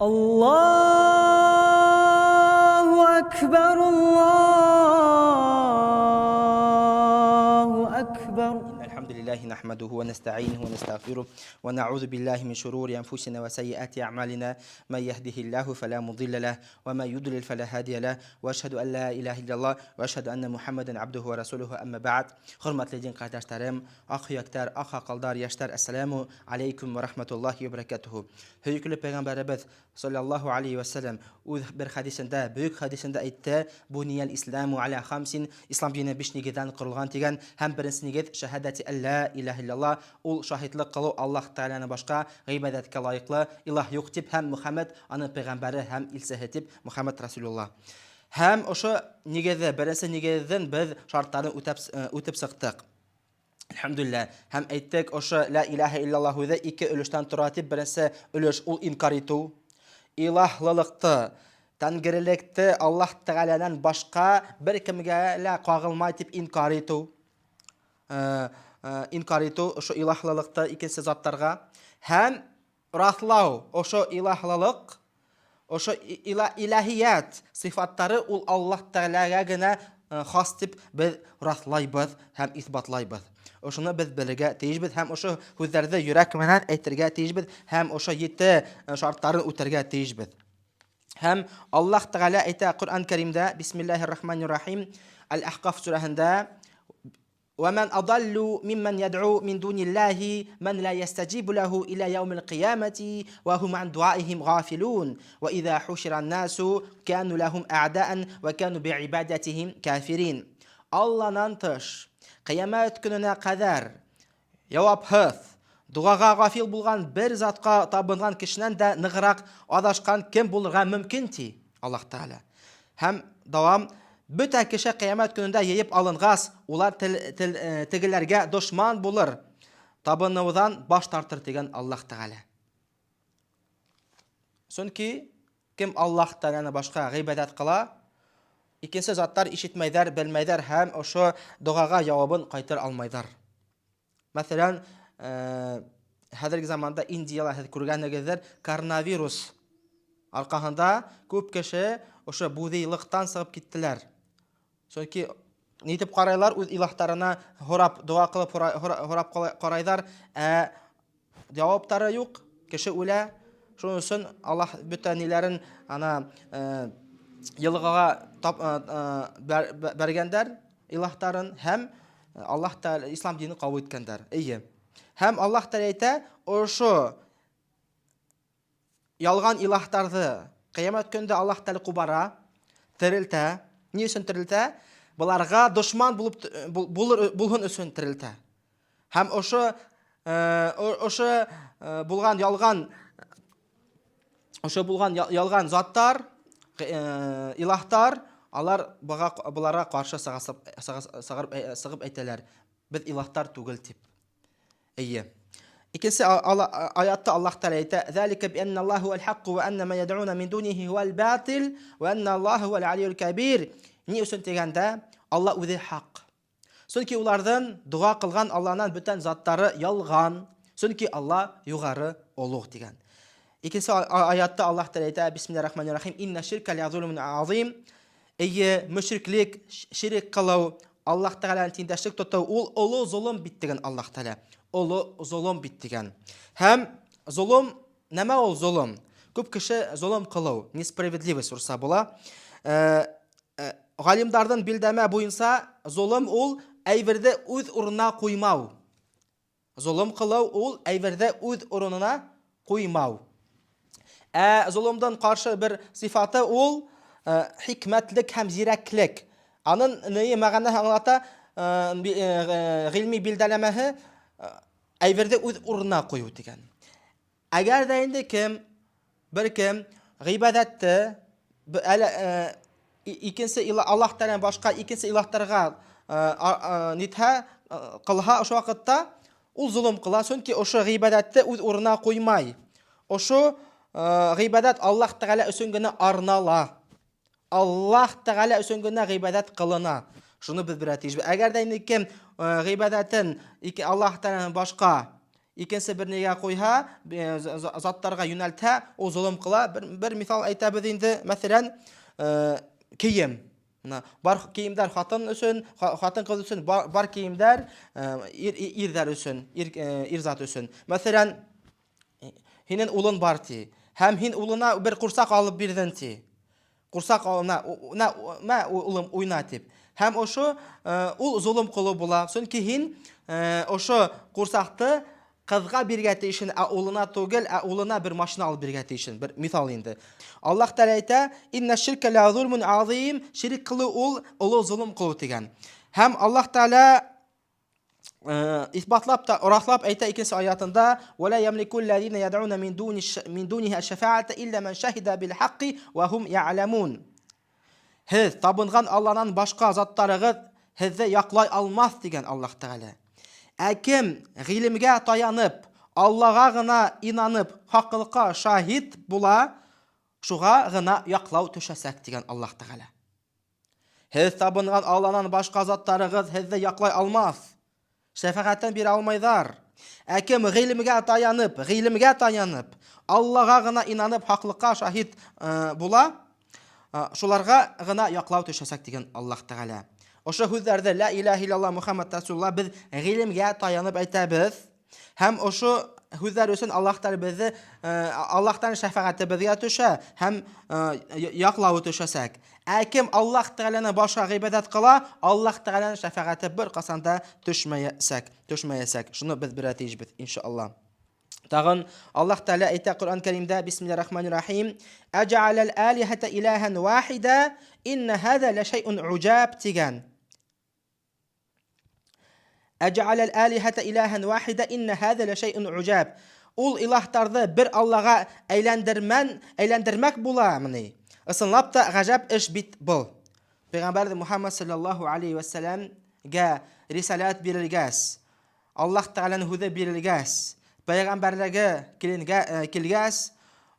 الله أكبر الله أكبر إن الحمد لله نحمده ونستعينه ونستغفره ونعوذ بالله من شرور أنفسنا وسيئات أعمالنا من يهده الله فلا مضل له وما يضلل فلا هادي له وأشهد أن لا إله إلا الله وأشهد أن محمدا عبده ورسوله أما بعد hurmatli din qardaşlarım, axıyaklar, axaqaldar, yaşlar, assalamu aleykum ve rahmetullahi ve berekatuhu. Hüyüklü Peygamberimiz sallallahu aleyhi ve sellem bir hadisinde, büyük hadisinde aytdı, buniyel İslamu ala hamsin, İslam dini 5 nigizden kurulgan degen, hem birinci nigiz şehadeti en la ilahe illallah, ol şahitlik kılı Allah Teala'na başka gıybadetke layıklı ilah yok dip, hem Muhammed anın peygamberi hem ilsehe dip Muhammed Resulullah. Hem oşu nigizde, birinci nigizden biz şartlarını ötüp sıktık. Elhamdülillah. Hem ayttık oşu la ilahe illallahu da iki ölüşten turatip, birincisi ölüş ol inkar etu. İlahlılıkты, tangirilikti Allah Teala'dan başka bir kimge la qağılmay dip inkar etu. İnkar etu şu ilahlılıkты ikinci zatlarga. Hem rahtlav oşu ilahlılık, oşu ilahiyat sıfatları ol Allah Teala'ga gene xas dip biz rahtlaybız hem isbatlaybız. Oşunu biz bilirge teyijbid, hem oşu hüzlerde yürek menen eytirge teyijbid, hem oşu yeti şartların öterge teyijbid. Hem Allah Teala ayta Kur'an-ı Kerim'de Bismillahirrahmanirrahim Al-Ahqaf surahında وَمَنْ أَضَلُّ مِمَّنْ يَدْعُو مِنْ دُونِ اللّٰهِ مَنْ لَا يَسْتَجِيبُ لَهُ إِلَى يَوْمِ الْقِيَامَةِ وَهُمْ عَنْ دُعَائِهِمْ غَافِلُونَ وَإِذَا حُشِرَ النَّاسُ كَانُوا لَهُمْ أَعْدَاءً وَكَانُوا بِعِبَادَتِهِمْ كَافِرِينَ Allah'dan tış, kıyamet gününe kadar yavapsız, duaga gafil bulgan bir zatqa tabıngan kişiden de nıgırak adaşkan kim bulurga mümkün ti Allah Teala. Hem devam, bütün kişi kıyamet gününde yiyip alınğaz, ular tigilerge düşman bulur. Tabınıvdan baş tartır degen Allah Teala. Çünkü kim Allah Teala'na başka gıybedet kıla, İkinci zatlar işitmeyder, bilmeyder, hem oşu duaga cevabın qaytar almayдар. Mesela hazırki zamanda Indiyalar kurganıgızdır, koronavirus arqahında köp kişi oşu budiylıqtan sığıp gittiler. Çünkü nitip qaraylar, öz ilahtarına horap, dua qılıp horap qaraylar, cevapları yok, kişi öyle. Şunun için Allah bütünlerin ana yılgığa bergenler ilahtarın, hem Allah Teala İslam dinini kabul etkenler. İyi. Hem Allah Teala o şu yalgan ilahtardı kıyamet günde Allah Teala kubara tirilte. Niye için tirilte? Bularga düşman bulhun üçün tirilte. Hem o şu bulgan yalgan zatlar, ilahtar, alar bulara karşı sığıp eyteler. Biz ilahtar tugul tip. İyi. İkincisi ayatta Allah Teala eyte: "Zalika bi enne Allahu huvel hakku ve enne ma yed'un min dunihi huvel batil ve enne Allahu huvel aliyyul kebir." Ni üçün degende Allah özü hak. Çünkü ulardan dua kılgan Allah'ın bütün zatları yalgan. Çünkü Allah yukarı oluq degen. İkincisi ayatta Allah Teala ayta Bismillahirrahmanirrahim inne şirke la zulmun azim. Eye müşriklik, şirk kılav, Allah Teala'nın tindəşlik tutuv, olu zulüm bittigen Allah Teala. Olu zulüm bittigen. Hem zulüm neme ol zulüm? Köp kişi zulüm kılav, nespravedливость ursa bola. Galimdardan bildeme buyunsa zulüm ol ayverde öz uruna koymav. Zulüm kılav ol ayverde öz uruna koymav. Zulümden karşı bir sıfatı ol hikmetlik hem zireklik. Anın neyi mağana anlata ilmi bildilemehi ayverde öz uruna koyu degen. Eğer de indi kim bir kim gıybet etti, ikincisi Allah Teala'dan başka ikincisi ilahlarga nitha kılha şu vakitte ol zulüm kıla, çünkü o şu gıybet etti öz uruna koymay. O şu gıybedet Allah Teala üçün gene arnala. Allah Teala üçün gene gıybedet kılına. Şunu biz bir tecrübe. Eğer de kim gıybedetin Allah Teala'dan başka икенче бер нигә куйһа, заттарга юнәлтә, ул зулым кыла. Бер мисал әйтәбез инде, мәсәлән, кием. Бар киемдәр хатын өчен, хатын кыз өчен бар киемдәр ирдәр өчен, ир зат өчен. Мәсәлән, һинең улың бар ти, һәм һин улына бер курсак алып бирдең ти. Курсак алына, ма улым уйна дип. Һәм ошо ул зулым кылу була. Чөнки һин ошо курсакты кызга биргә тиешен, улына түгел, улына бер машина алып биргә тиешен. Бер мисал инде. Аллаһ Тәала әйтә: "Инна ширка ла зулмун азим", ширк кылу ул улы зулым кылу дигән. Һәм Аллаһ Тәала исбатлап та раслап әйтә икенче аятында: "Ва ла ямликул лазина яд'уна мин дунихи аsh-шафа'ата илля ман шахида бил хаққи ва хум я'ламун". Һез табынган Аллаһнан башка заттарыгыз һезне яклай алмас дигән Аллаһ Тәала. Кем гыйлемгә таянып, Аллаһга гына инанып, хакылыкка шаһид була, шуга гына яклау төшәсәк дигән Аллаһ Тәала. Һез табынган Аллаһнан башка заттарыгыз һезне яклай алмас. Шәфәгатен бирә алмайҙар. Кем гыйлемгә таянып, Аллаһга гына инанып, хакылыкка шаһид була, шуларга гына яклау төшәсәк дигән Аллаһ Тәала. Ошо һүзләрдә ла илаһа иллаллаһ Мухаммад Расулуллаһ без гыйлемгә таянып әйтәбез. Һәм ошо һүзләр өчен Аллаһ Тәала безне Аллаһтан шәфәгате безгә төшә һәм яклау төшәсәк. Кем Аллаһ Тәгаләне башка гыйбадат кыла, Аллаһ Тәгаләнең шәфәгате бер касанда төшмәясәк. Шуны без беләтибез иншаллаһ. Тагын Аллаһ Тәала әйтә Куръан Кәримдә: "Бисмиллаһир-рахманир-рахим. Аҗ'алал алихата илаһан вахида, инна һаза ла шайъун уҗаб" дигән. Аҗ'алал алихата илаһан вахида, инна һаза ла шайъун уҗаб. Ул илаһтарны бер Аллаһга әйләндермәк буламыни. Ысынлап та гаҗәп эш бит бу. Пәйгамбәр Мухаммад саллаллаһу алейхи ва саллямга рисалат бирелгәс, Аллаһ Тәгаләнең һүзе бирелгәс, пәйгамбәрлеге килгәс,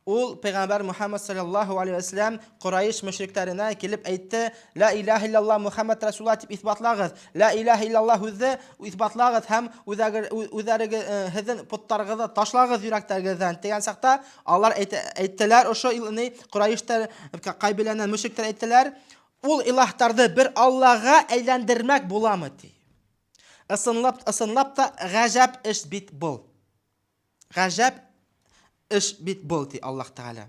ул пәйгамбәр Мухаммад саллаллаһу алейхи ва саллям Курайш мөшрикләренә килеп әйтте: "Ла илаһа иллаллаһ Мухаммад Расулуллаһ" дип исбатлагыз. Ла илаһа иллаллаһ һүзе исбатлагыз һәм үзләрегез һезнең путтарыгызны ташлагыз йөрәкләрегездән дигән сакта, алар әйттеләр, ошо Курайштар кабиләнән мөшрикләр әйттеләр: "Ул илаһтарны бер Аллаһга әйләндермәк буламы?" ди. Ысынлап та гаҗәп эш бит бу. Гаҗәп эш бит бу ди Аллаһ Тәгалә.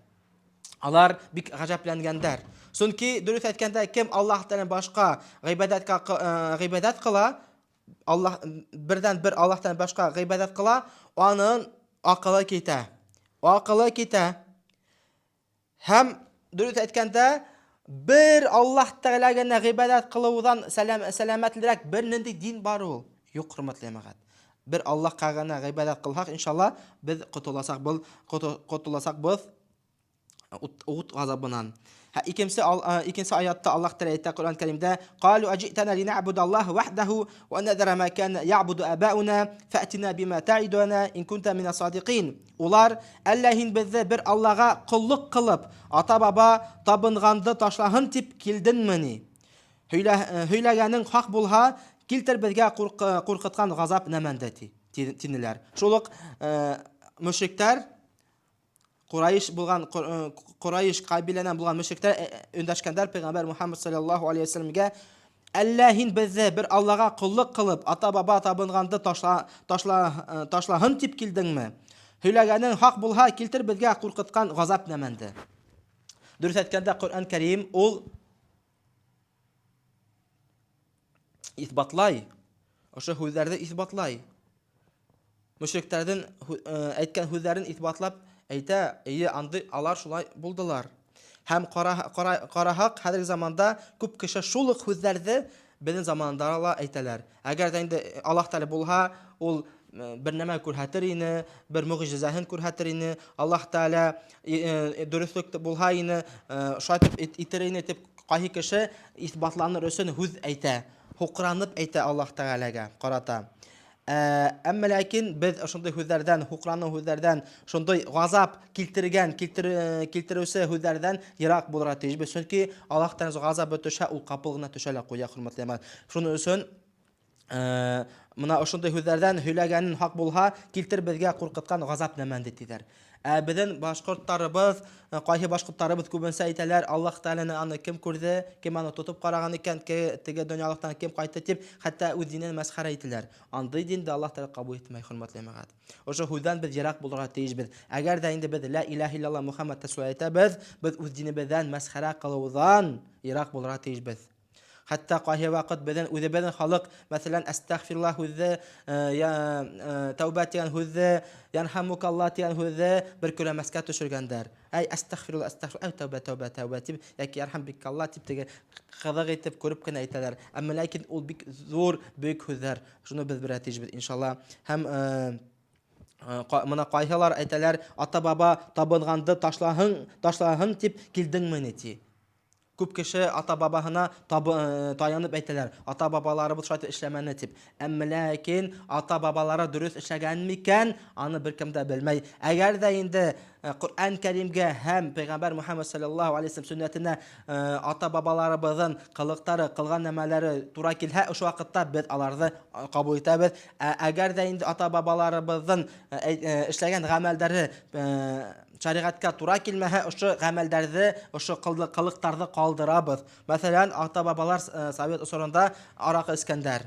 Алар бик гаҗәпләнгәннәр. Чөнки дөрес әйткәндә, кем Аллаһ Тәгаләнән башка гыйбадат кыла, бердән бер Аллаһтан башка гыйбадат кыла, аның акылы китә. Һәм дөрес әйткәндә, бер Аллаһ Тәгаләгә гыйбадат кылудан сәламәтлерәк бер нинди дин бар ул. Юк, хөрмәтле мәгать. Бер Аллаһка гына гыйбадат кылһак, иншаллаһ, без котыласак без ут газабынан. Икенче аятта Аллаһ Тәгалә әйтә Куръан Кәримдә: "Калу аҗитана линабудаллаһа ваҳдаху ва надара ма кана яъбуду абауна фаътина бима та'идuna ин кунта минас садиқин". Улар: "Әллә һин безне бер Аллаһга куллык кылып, ата-баба табынганды ташлаһын дип килдеңмени? Һөйләгәнең хак булһа, килтер безгә куркыткан газап нәмәндә" тинеләр. Шулык мөшрикләр, Курайш кабиләнән булган мөшрикләр өндәшкәндәр пәйгамбәр Мухаммад саллаллаһу алейхи ва саллямга: "Әллә һин безне бер Аллаһга куллык кылып, ата-баба табынганды ташлаһын дип килдеңме? Һөйләгәнең хак булһа, килтер безгә куркыткан газап нәмәндә". Дөрес әйткәндә, Куръан Кәрим ул исбатлай, ошо һүзләрне исбатлай. Мөшрикләрнең әйткән һүзләрен исбатлап әйтә, андый алар шулай булдылар. Һәм караһак, хәзерге заманда күп кеше шул һүзләрне безнең заманда ла әйтәләр. Әгәр дә инде Аллаһ Тәгалә булһа, ул бер нәмә күрһәтер ине, бер мугъҗизаһын күрһәтер ине. Аллаһ Тәгалә дөрестлек булһа ине, шайтып итер ине дип кайһы кеше исбатланыр өчен һүз әйтә. Хукранып әйтә Аллаһ Тәгаләгә карата. Әмма ләкин без шундый һүзләрдән, хукранның һүзләрдән, шундый газап килтерүсе һүзләрдән ерак булырга тиешбез. Чөнки Аллаһ Тәгалә газабы төшә, ул капыл гына төшә лә куя, хөрмәтле. Шуның өчен Мына ошондай һүзләрдән һөйләгәнең хак булһа, килтер безгә куркыткан газап нәмәнде тиҙәр. Безнең башкортларыбыз, кайһы башкортларыбыз күбенсә әйтәләр, Аллаһ Тәгаләне аны кем күрде, кем аны тотып караган икән, теге дөньялыктан кем кайтты дип, хәтта үз динен мәсхәрә ителәр. Андый динде Аллаһ Тәгалә кабул итмәй, хөрмәтле мәгать. Ошо һүздән без ерак булырга тиешбез. Әгәр дә инде без ла илаһа илляллаһ Мухаммад рәсул әйтәбез, без үз динебездән мәсхәрә кылудан ерак булырга тиешбез. Хәтта кайһы вакыт безнең үзебезнең халык, мәсәлән, астагфируллаһ һүзе, тәүбә дигән һүзе, янхамукаллаһ дигән һүзе бер күрәмәскә төшергәндәр. Әй астагфируллаһ, астагфируллаһ, тәүбә, тәүбә, тәүбә дип, яки ярхамбикаллаһ дип теге кызык итеп күреп кенә әйтәләр. Әмма ләкин ул бик зур, бөек һүзләр. Шуны без белә тиешбез, иншалла. Һәм моны кайһылар әйтәләр, ата-баба табынганды ташлаһын дип килдеңме ти. Күп кеше ата-бабаһына таянып әйтәләр, ата-бабаларыбыз шулай эшләмәне дип. Әмма ләкин ата-бабалары дөрес эшләгән микән, аны беркем дә белмәй. Әгәр дә инде Коръән Кәримгә һәм Пәйгамбәр Мухаммад саллаллаһу алейһи ва саллям сөннәтенә ата-бабаларыбызның кылыктары, кылган нәмәләре туры килһә, ошо вакытта без аларны кабул итәбез. Әгәр дә инде ата-бабаларыбызның эшләгән гамәлләре шәригатькә туры килмәһә, ошо гамәлләрне, ошо кылыктарны калдырабыз. Мәсәлән, ата-бабалар Совет усурында аракы эчкәндәр.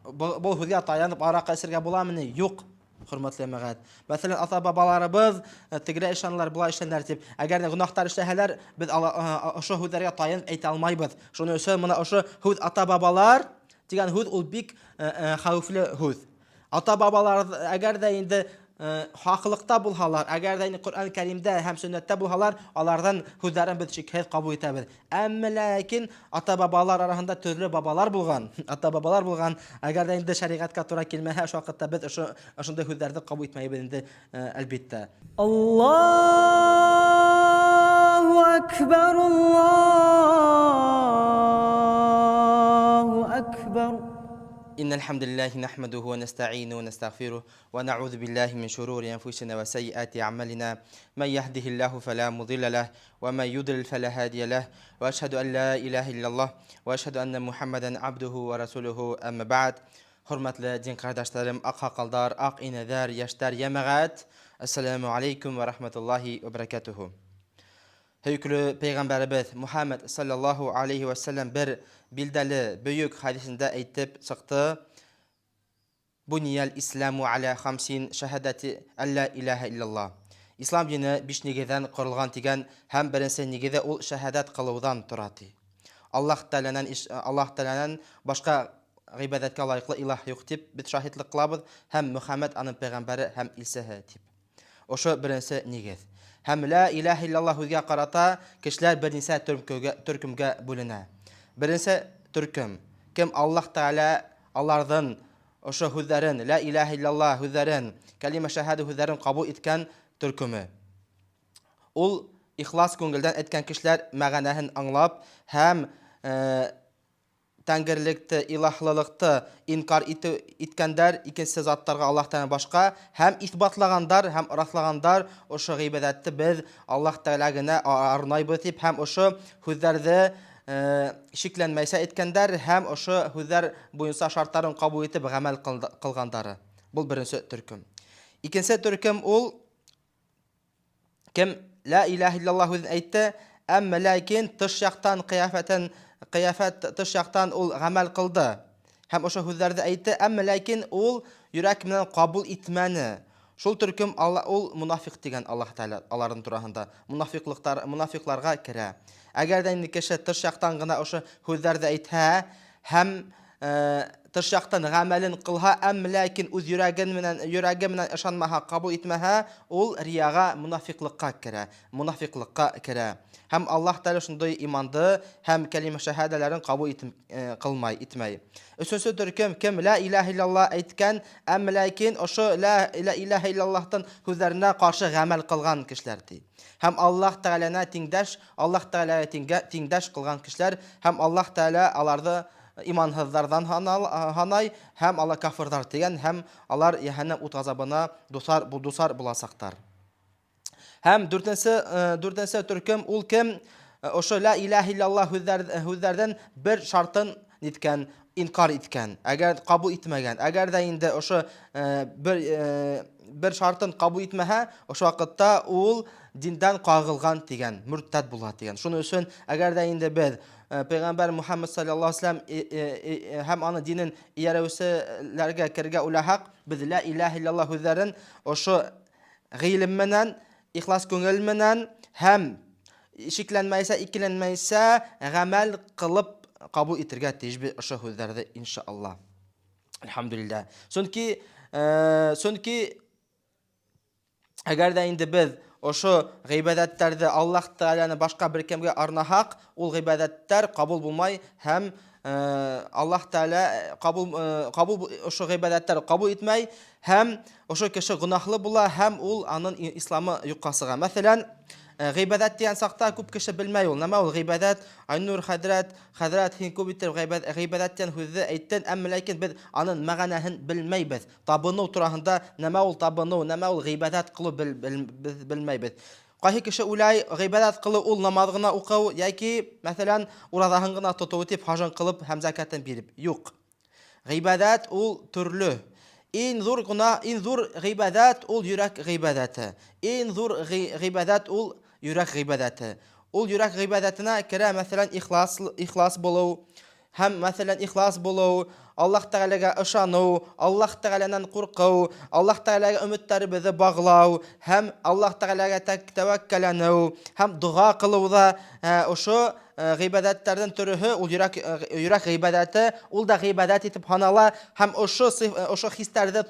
Бу һүзгә таянып аракы эчәргә буламыни? Юк. Хөрмәтле мәгать. Мәсәлән, ата-бабаларыбыз тегрә ишанлар була эшләнәләр дип. Әгәр гынаһтар эшләһәләр, без ошо һүзләргә таянып әйтә алмайбыз. Шуның өчен моны ошо һүз ата-бабалар дигән һүз ул бик хәвефле һүз. Ата-бабалар әгәр дә инде хаклыкта булһалар, әгәр дә инде Коръән Кәримдә һәм сөннәттә булһалар, алардан һүзләрен без шикһез кабул итәбез. Әмма ләкин ата-бабалар арасында төрле бабалар булган, ата-бабалар булган. Әгәр дә инде шәригатькә туры килмәһә, шул вакытта без ошондай һүзләрне кабул итмәйбез инде, әлбәттә. Аллаһу акбар, Аллаһу акбар. إن الحمد لله نحمده ونستعينه ونستغفره ونعوذ بالله من شرور أنفسنا وسيئات أعمالنا من يهده الله فلا مضل له ومن يضلل فلا هادي له وأشهد أن لا إله إلا الله وأشهد أن محمدا عبده ورسوله أما بعد. Hürmetli din kardeşlerim, ak hakallar, ak ineler, yaşlar, yemeğat. Esselamu aleyküm ve rahmetullahi ve berekatuhu. Höykülü Peygamberimiz Muhammed sallallahu aleyhi ve sellem bir bildəli büyük hadisində aytıb çıxdı. Buniyal İslamu ala 50 şəhadəti alla ilaha illallah. İslam dini 5 negizdən qurulğan digən həm birinci negizə ol şəhadət qılудан turadi. Allah Taala'nın başqa ibadətə layiqli ilah yox deyib biz şahidlik qılabız. Həm Muhammed anın peyğəmbəri, həm İsa'hə deyib. Oşo birinci negiz. Həm la ilaha illallah hüzgə qarata kişilər bir neçə türkümgə bölünə. Birinci türküm. Kim Allah Teala onlardan oşo hüzlərin, la ilaha illallah hüzlərin, kəlime şəhədə hüzlərin qəbul etkən türkümü. Ol ixlas көңелдән etkən kişilər məğənəhin anlab, həm Təngirlikdə, ilahlılıqda inkar etkəndər, ikincisi zatlarga Allah'tan başqa, həm isbatlagandar, həm raslagandar, oşo ibadətdə biz Allah Teala'gına arnaybız deyib, həm oşo hüzlərdə şiklənməysə etkəndər, həm oşo hüzlər boyunca şartların qəbul etib əməl qılgandarı. Bu birinci türküm. İkincisi türküm ol kim la ilahe illallah hüzün aytdı, əmmə lakin tış yaxtan qiyafət tış yaxtan ol əməl qıldı. Həm oşo hüzlərdə aytdı, əmmə lakin ol yürək bilan qəbul etməni. Şol türküm ol munafiq degen Allah Teala aların turahında. Munafiqlarga kirə. Əgər də indi kişi tış yaxtan gına oşo hüzlərdə aytə, həm tış yaxtan əməlin qılha, əmmə lakin öz yürəgi bilan işanmaha, qəbul etməha, ol riyaga, munafiqlıqqa kirə. Həm Allah Teala şunday imandı, həm kəlime şəhədələrin qəbul etməyi. Üçüncü türküm kim la ilahe illallah aytkən, əmmə lakin oşo la ilahe illallahdan hüzlərinə qarşı əməl qılğan kişilərdir. Həm Allah Teala'na tengdaş qılğan kişilər, həm Allah Teala alarda imansızlardan hanay, həm Allah kafirlar degen, həm alar yəhənnəm ut azabına dusar bulasaqlar. Həm dördüncü türküm ol kim oşo la ilahe illallah hüzlərdən bir şartın ниткән, инкар иткән, әгәр кабул итмәгән, әгәр дә инде ошо бер шартын кабул итмәһә, ошо вакытта ул диндән кагылган дигән, муртад була дигән. Шуның өчен әгәр дә инде без Пәйгамбәр Мухаммад саллаллаһу алейһи ва саллям һәм аны динен иярәүселәргә кергә уйласак, без ла илаһа илляллаһ сүзләрен ошо гыйлем менән, ихлас күңел менән һәм шикләнмәйсә, икеләнмәйсә, гамәл кылып кабул итәргә тиешбез ошо сүзләрне иншааллаһ. Әлхәмдүлиллаһ. Чөнки әгәр дә инде без ошо гыйбадәтләрдә Аллаһ Тәгаләне башка бер кемгә арнаһак, ул гыйбадәтләр кабул булмай һәм Аллаһ Тәгалә кабул ошо гыйбадәтләр кабул итмәй һәм ошо кеше гынаһлы була һәм ул аның исламы юкка чыга. Мәсәлән, гыйбадәт дигән сакта күп кеше белмәй ул. Нәмә ул гыйбадәт? Айнур хәзрәт һин күп итеп гыйбадәт дигән сүзне әйттең, әмма ләкин без аның мәгънәһен белмәйбез. Табыну турында нәмә ул табыну, нәмә ул гыйбадәт кылу белмәйбез. Кайсы кеше уйлай, гыйбадәт кылу ул намаз гына уку яки, мәсәлән, уразаһын гына тоту итеп, хаҗын кылып һәм закатын биреп. Юк. Гыйбадәт ул төрле. Иң зур гыйбадәт ул йөрәк гыйбадәте. Иң зур гыйбадәт ул йөрәк гыйбадәте. Ул йөрәк гыйбадәтенә керә, мәсәлән, ихлас булу, һәм мәсәлән ихлас булу, Аллаһ Тәгаләгә ышану, Аллаһ Тәгаләнән курку, Аллаһ Тәгаләгә өметләребезне баглау, һәм Аллаһ Тәгаләгә тәвәккәлләнү, һәм дуга кылуда ошо гыйбадәтләрдән төрүһе ул йөрәк гыйбадәте, ул да гыйбадәт итеп һанала, һәм ошо хисләрдә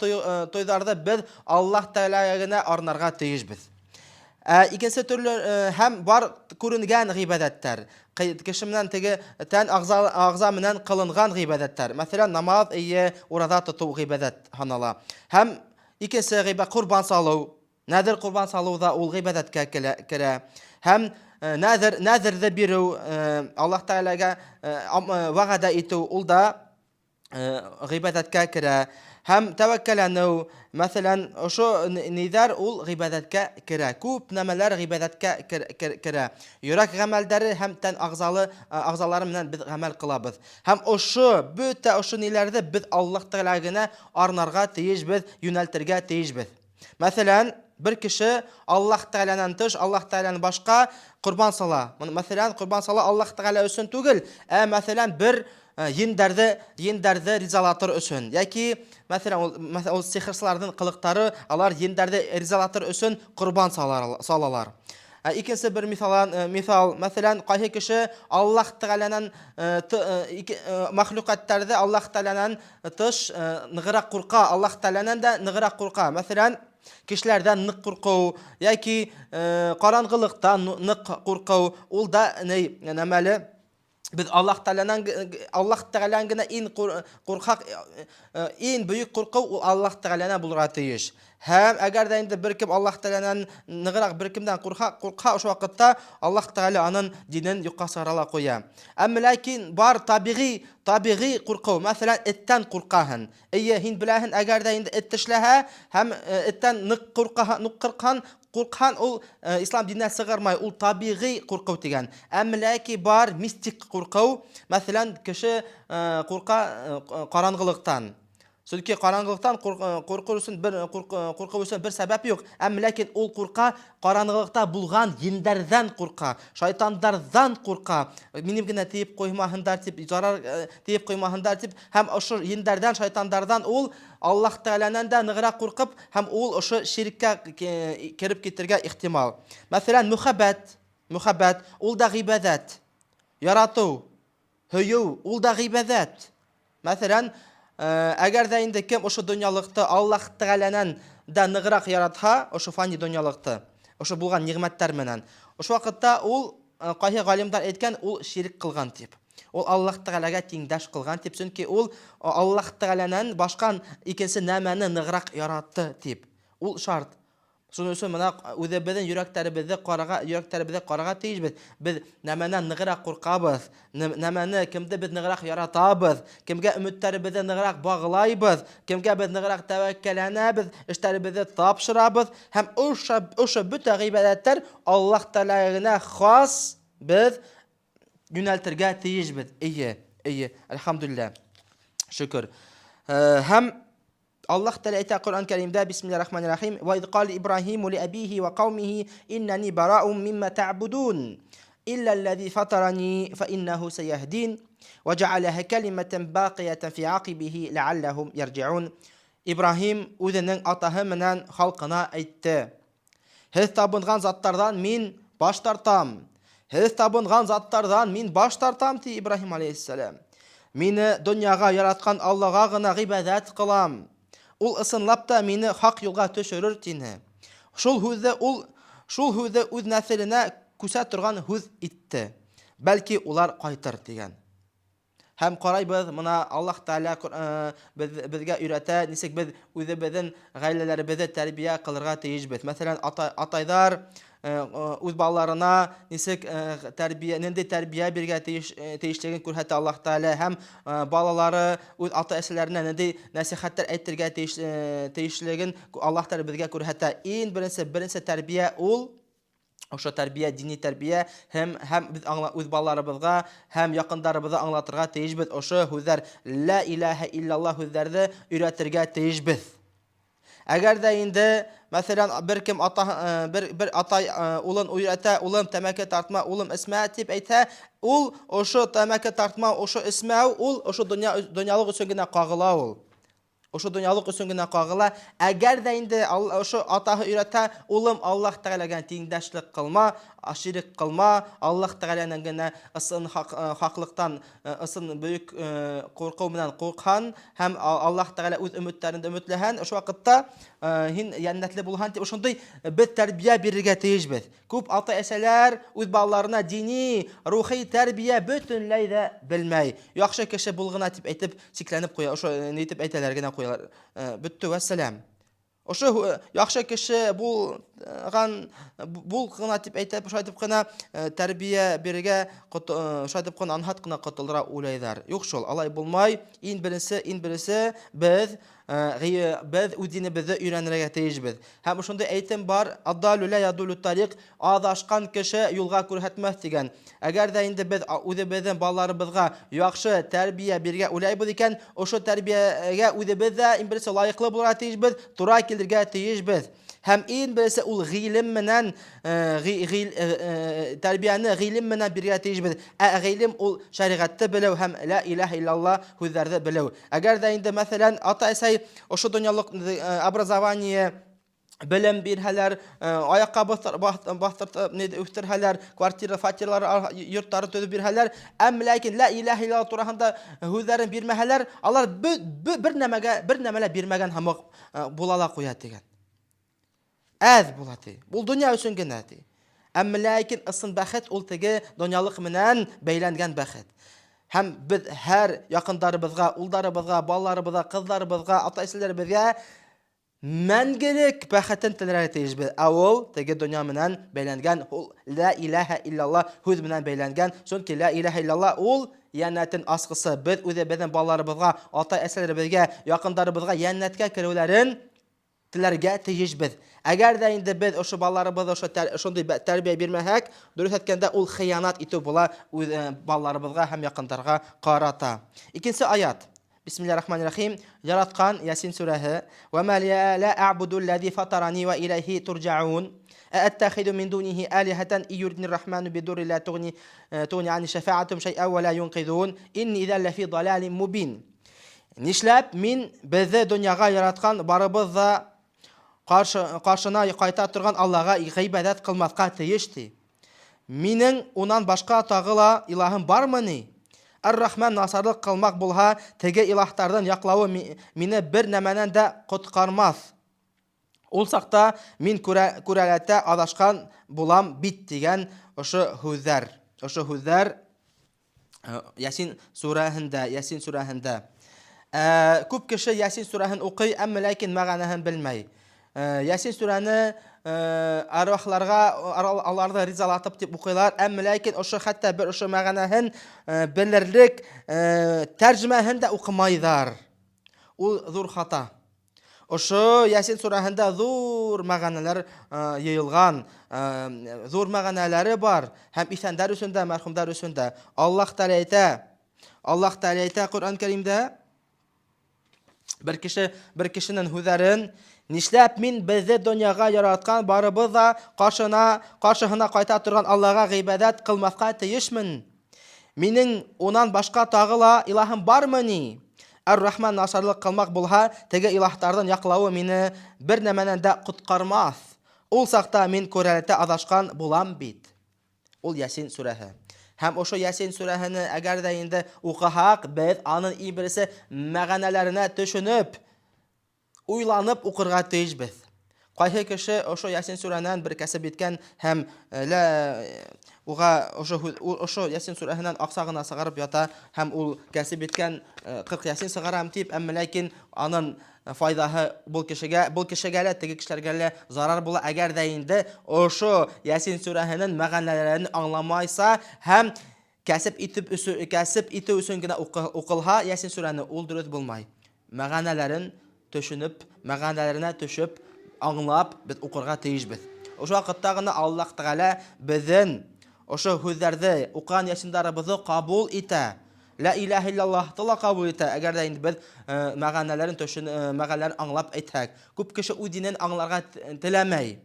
тойдарды без Аллаһ Тәгаләгә арнарга тиешбез. Икенче төрле һәм бар күренгән гыйбадәтләр. Кеше менән теге тән агза менән кылынган гыйбадәтләр. Мәсәлән, намаз, ураза тоту гыйбадәт һанала. Һәм икенче гыйбадәт курбан салу. Надир курбан салу да ул гыйбадәткә керә. Һәм надирне бирү, Аллаһ Тәгаләгә вәгъдә итү, ул да гыйбадәткә керә. Һәм тәвәккәлләнү, мәсәлән, ошо нидәр ул гыйбадәткә керә. Күп нәмәләр гыйбадәткә керә. Йөрәк гамәлдәре һәм тән агзалары менән без гамәл кылабыз. Һәм бөтә ошо ниләрне без Аллаһ Тәгаләгә арнарга тиешбез, юнәлтергә тиешбез. Мәсәлән, бер кеше Аллаһ Тәгаләнән тыш, Аллаһ Тәгаләнән башка курбан сала. Мәсәлән, курбан сала Аллаһ Тәгалә өчен түгел, мәсәлән, бер ендәрде ризалатыр өчен. Яки, мәсәлән, ул сихрчыларның кылыктары, алар ендәрде ризалатыр өчен курбан салалар. Икенче бер мисал, мәсәлән, кайсы кеше Аллаһ Тәгаләнән мәхлукаттарда Аллаһ Тәгаләнән тыш ныграк курка, Аллаһ Тәгаләнән дә ныграк курка. Мәсәлән, кешеләрдән нык курку яки караңгылыктан нык курку, ул да нәмәле. Biz Аллаһ Тәгаләнән генә иң куркак, иң бөек курку ул Аллаһ Тәгаләнән булырга тиеш. Һәм әгәр дә инде бер кем Аллаһ Тәгаләнән ныграк бер кемдән курка, ошо вакытта Аллаһ Тәгалә аның динен юкка чыгара куя. Әмма ләкин бар табигый курку, мәсәлән, эттән куркаһың. Һин беләһең, әгәр дә инде эт тешләһә, һәм эттән нык куркан ул ислам диненә сыгырмай, ул табигый курку дигән. Әмма ләкин бар мистик курку, мәсәлән, кеше курка караңгылыктан. Чөнки караңгылыктан курку өчен бер сәбәп юк. Әмма ләкин ул курка караңгылыкта булган ендәрдән курка, шайтандардан курка. Минем генә тиеп коймаһындар дип, зарар тиеп коймаһындар дип, һәм ошо ендәрдән, шайтандардан ул Аллаһ Тәгаләнән дә ныграк куркып, һәм ул ошо ширккә кирип китергә ихтимал. Мәсәлән, мөхәббәт, ул да гыйбадәт. Ярату, һөю, ул да гыйбадәт. Мәсәлән, әгәр дә инде кем ошо дөньялыкты Аллаһ Тәгаләнән дә ныграк яратһа, ошо фани дөньялыкты, ошо булган ниғмәттәр менән, ошо вакытта ул, кайсы галимдар әйткән, ул ширк кылган дип. Ул Аллаһ Тәгаләгә тиңдәш кылган дип, чөнки ул Аллаһ Тәгаләнән башка икенче нәмәне ныграк яратты дип. Ул шарт. Шуның өчен менә үзебезнең йөрәкләребезне карага тиешбез. Без нәмәнән ныграк куркабыз, нәмәне кемде без ныграк яратабыз, кемгә өметләребезне ныграк баглайбыз, кемгә без ныграк тәвәккәлләнәбез, эшләребезне тапшырабыз, һәм ошо бөтә гыйбадәтләр Аллаһ Тәгаләгә хас без юнәлтергә тиешбез. Ие, әлхамдулилlah. Шөкер. Һәм Аллаһ Тәала әйтә Коръән Кәримдә, бисмиллаһир-рахманир-рахим: "Ва из қала Ибраһиму ли абиһи ва қаумиһи иннани бараъун мимма таъбудун илля аллазӣ фатарани фа иннаху саяхдин ва жаъалаха калиматан бақиятан фи ақибиһи лааллахум ярҗиъун." Ибраһим үзенең атаһы менән халкына әйтте: "Һез табынган заттардан мин баш тартам. Һез табынган заттардан мин баш тартам", ди Ибраһим алейһиссалам. "Мине дөньяга яраткан Аллаһка гына гыйбадат кылам. Ул ысынлап та мине хак юлга төшерер", дине. Шул һүзне үз нәселенә күсә торган һүз итте. Бәлки улар кайтыр дигән. Һәм карайбыз, моны Аллаһ Тәала безгә өйрәтә, ничек без үзебезнең гаиләләребезне тәрбия кылырга тиешбез. Мәсәлән, атайлар үз балаларына ничек нинди тәрбия бирергә тиешлеген күрһәтә Аллаһ Тәала, һәм балалары үз ата-әсәләренә нинди нәсихәттәр әйтергә тиешлеген Аллаһ Тәала безгә күрһәтә. Иң беренче тәрбия ул ошо тәрбия, дини тәрбия, һәм без үз балаларыбызга һәм якындарыбызга аңлатырга тиешбез. Ошо һүзләр ла илаһа иллаллаһ һүзләрне өйрәтергә тиешбез. Әгәр дә инде, мәсәлән, бер атай улын өйрәтә, улым тәмәке тартма, улым эсмә дип әйтә, ул ошо тәмәке тартма, ошо эсмәү, ул ошо дөньялык өчен генә кагыла ул. Ошо дөньялык өчен генә кагыла. Әгәр дә инде ошо атаһы өйрәтә, улым Аллаһ Тәгаләгә тиңдәшлек кылма, аширик кылма, Аллаһ Тәгаләнең генә ысын хаклыктан, ысын бөек курку менән куркхан, һәм Аллаһ Тәгалә үз өмөтләрендә өмөтләһән, ошо вакытта һин яннәтле булган дип ошондый без тәрбия бирергә тиешбез. Күп ата-әсәләр үз балаларына дини, рухи тәрбия бөтенләй дә белмәй. Яхшы кеше булгына дип әйтеп сикләнеп куя, ошо ни дип әйтәләр генә куялар. Бөтте вәссәлам. Ошо яхшы кеше булгана дип әйтеп, шулай дип кына тәрбия бирергә, шулай дип кына анһат кына котылдыра уйлайлар. Юк шул, алай булмай. Иң беренче без үз динебезне өйрәнергә тиешбез. Һәм ошондый әйтем бар: "Аддалу ла ядулу тарик", адашкан кеше юлга күрһәтмәс дигән. Әгәр дә инде без үзебезнең балаларыбызга яхшы тәрбия бирергә уйлайбыз икән, ошо тәрбиягә үзебез дә иң беренче лаеклы булырга тиешбез, туры килергә тиешбез. Һәм иң беренче ул гыйлем менән тәрбияне гыйлем менән бирергә тиешбез. Гыйлем ул шәригатьте белү һәм ла илаһа иллаллаһ һүзләрне белү. Әгәр дә инде, мәсәлән, ата-әсәй ошо дөньялык образование белем бирһәләр, аякка бастырып үстерһәләр, квартира, фатирлар, йортлары төзеп бирһәләр, әмма ләкин ла илаһа иллаллаһ турында һүзләрен бирмәһәләр, алар бер нәмәлә бирмәгән һәм булала куя дигән. Әз була ди. Бул дөнья өчен генә ди. Әмма ләкин ысын бәхет ул теге дөньялык менән бәйләнгән бәхет. Һәм без һәр якындарыбызга, улдарыбызга, балаларыбызга, кызларыбызга, ата-әсәләребезгә мәңгелек бәхетен теләргә тиешбез. Ул теге дөнья менән бәйләнгән, ул ла илаһа иллаллаһ һүз менән бәйләнгән. Чөнки ла илаһа иллаллаһ ул яннәтен асқысы. Без үзебезнең балаларыбызга, ата-әсәләребезгә, якындарыбызга яннәткә керүләрен теләргә тиешбез. Әгәр дә инде без ошо балаларыбызга ошондый тәрбия бирмәһәк, дөрес әйткәндә ул хыянат итү була үз балаларыбызга һәм якындарга карата. Икенче аят. Бисмиллаһир-рахманир-рахим. Яраткан Ясин сүрәһе. Ва ма ла а'буду аллазî фатарани ва илайһи турҗаун. أأتخذ من دونه آلهة إن يردني الرحمن بضر لا تغني عن شفاعتهم شيئا ولا ينقذون إني إذا لفي ضلال مبين. Нишләп мин безне дөньяга яраткан барыбызда каршына кайта торган Аллаһка гыйбадат кылмаска тиеш ди. Минең унан башка тагыла илаһым бармыни? Ар-Рахман насарлык кылмак булһа, теге илаһтардан яклавы мине бер нәмәнән дә коткармас. Ул сакта мин күрәләтә адашкан булам бит дигән ошо һүзләр. Ошо һүзләр Ясин сүрәһендә. Күп кеше Ясин сүрәһен укый, әмма ләкин мәгънәһен белмәй. Ясин сүрәне арвахларга аларны ризалатып дип укыйлар, әмма ләкин ошо хәтта бер ошо мәгънәһен белерлек тәрҗемәһен дә укымайдар. Ул зур хата. Ошо Ясин сүрәһендә зур мәгънәләр йыелган, зур мәгънәләре бар. Һәм исәндар өчен дә, мәрхүмдар өчен дә. Аллаһ Тәгалә әйтә: Аллаһ Тәгалә әйтә Коръән Кәримдә, бер кешенең һүзләрен нишләп мин безне дөньяга яраткан барыбыз да каршыһына кайта торган Аллаһка гыйбадәт кылмаска тиешмен. Минең унан башка тагы ла илаһым бармыни? Ар-Рахман насарлык кылмак булһа, теге илаһтардан яклауы мине бер нәмәнән дә коткармас. Ул сакта мин күрәләтә адашкан булам бит. Ул Ясин сүрәһе. Һәм ошо Ясин сүрәһене әгәр дә инде укыһак, без аның ибресе мәгънәләренә төшенеп, уйланып укырга тиешбез. Кайсы кеше ошо Ясин сүрәһеннән бер кәсеп иткән һәм ошо Ясин сүрәһеннән акса гына сыгарып ята һәм ул кәсеп иткән 40 Ясин сыгарам дип, әмма ләкин аның файдаһы бул кешегә лә, теге кешеләргә лә зарар була, әгәр дә инде ошо Ясин сүрәһенең мәгънәләрен аңламайса һәм кәсеп итү өчен генә укылһа, Ясин сүрәне ул дөрес булмай. Мәгънәләрен төшенеп, мәгънәләренә төшеп, аңлап, без укырга тиешбез. Ошо вакытта гына Аллаһ Тәгалә безнең ошо һүзләрне, укыган ясиндарыбызны кабул итә. Ла илаһа иллаллаһты ла кабул итә. Әгәр дә инде без мәгънәләрен аңлап әйтсәк. Күп кеше үз динен аңларга теләмәй.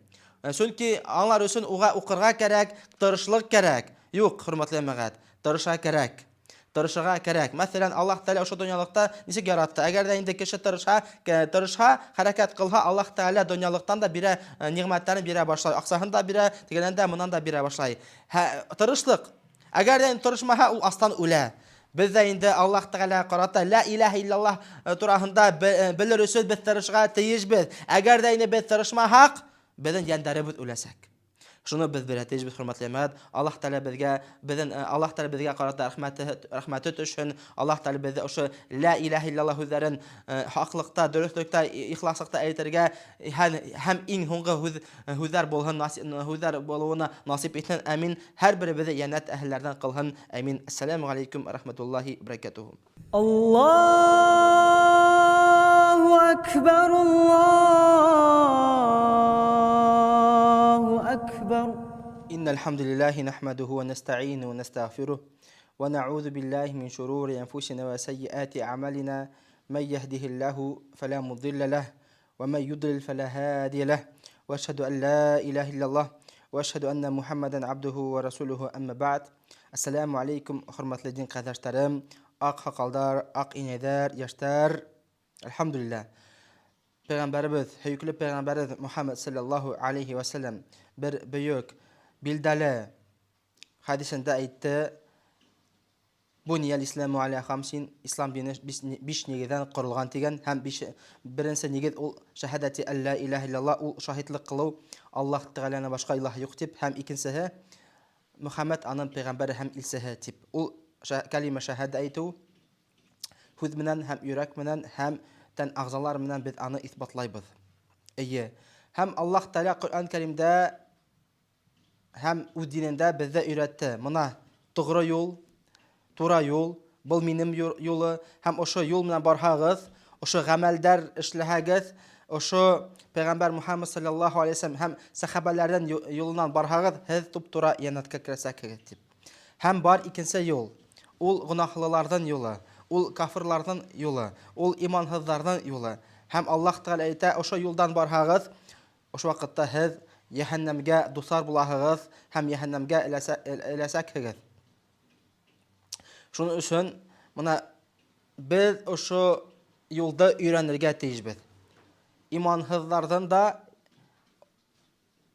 Чөнки аңлар өчен укырга кирәк, тырышлык кирәк. Юк, хөрмәтле мәгать, тырышырга кирәк. Мәсәлән, Аллаһ Тәгалә ошо дөньялыкта ничек яратты? Әгәр дә инде кеше тырышса, хәрәкәт кылса, Аллаһ Тәгалә дөньялыктан да бирә, нигъмәтләрен бирә башлай, аксаһын да бирә, тегенән дә, моннан да бирә башлай. Тырышлык. Әгәр дә тырышмаһа, ул астан үлә. Без дә инде Аллаһ Тәгалә карата ла илаһа иллаллаһ тураһында белер өчен без тырышырга тиешбез. Әгәр дә инде без тырышмаһак, безнең яндарыбыз үләсәк. Шуны без беләтеш бит хөрмәтле мәгать. Аллаһ Тәгалә безгә карата рәхмәте төшен. Аллаһ Тәгалә безгә ошо ла илаһа иллаллаһ һүзләрен хаклыкта, дөрестлектә, ихласлыкта әйтергә һәм иң һуңгы һүзләр булуына насип итсен. Амин. Һәр беребезне яннат әһелләрдән кылһын. Амин. Ассаламу алейкум ва рахматуллаһи ва баракатуһу. Аллаһу акбар, Аллаһу акбар. إن الحمد لله نحمده ونستعينه ونستغفره ونعوذ بالله من شرور أنفسنا وسيئات أعمالنا من يهده الله فلا مضل له ومن يضلل فلا هادي له وأشهد أن لا إله إلا الله وأشهد أن محمدا عبده ورسوله أما بعد السلام عليكم hurmatli din qardaşlarım, ak hakallar, ak inedar, yaşlar. Elhamdülillah. Peygamberimiz, hüykülü Peygamberimiz Muhammed sallallahu aleyhi ve sellem bir büyük bildəli hadisində aytdı. Buniyal İslamu ala xamsin, İslam dini 5 negizdən qurulğan degan, həm birinci negiz ol şahadati alla ilaha illallah, ol şahidlik qılıb Allah Teala'dan başqa ilah yox deb, həm ikincisi Muhammed anın peyğəmbəri həm ilsihi deb. Ol kəlmə şahada aytdı. Hüz menən, həm yürək menən, həm tən ağzalar menən biz anı isbatlaybız. Həm Allah Teala Qur'an Kərimdə həm öz dinində bizə öyrətdi. Mına doğru yol, tura yol, bu mənim yolu, həm oşo yol menən barhağız, oşo əməllər işləhəgiz, oşo Peyğəmbər Muhammed sallallahu aleyhi ve sellem həm səhabələrdən yolundan barhağız, həz tuptura yanatqa kirəsəkiz dib. Həm bar ikinci yol, ol günahlılardan yolu, ol kafirlardan yolu, ol imansızlardan yolu. Həm Allah Teala aytdı, oşo yoldan barhağız, oşo vaqtda həz Yəhənnəmgə dusar bulağız, həm yəhənnəmgə eləsəkiz. Şunun üçün biz oşo yolda öyrənirgə tecbid. İmansızlardan da,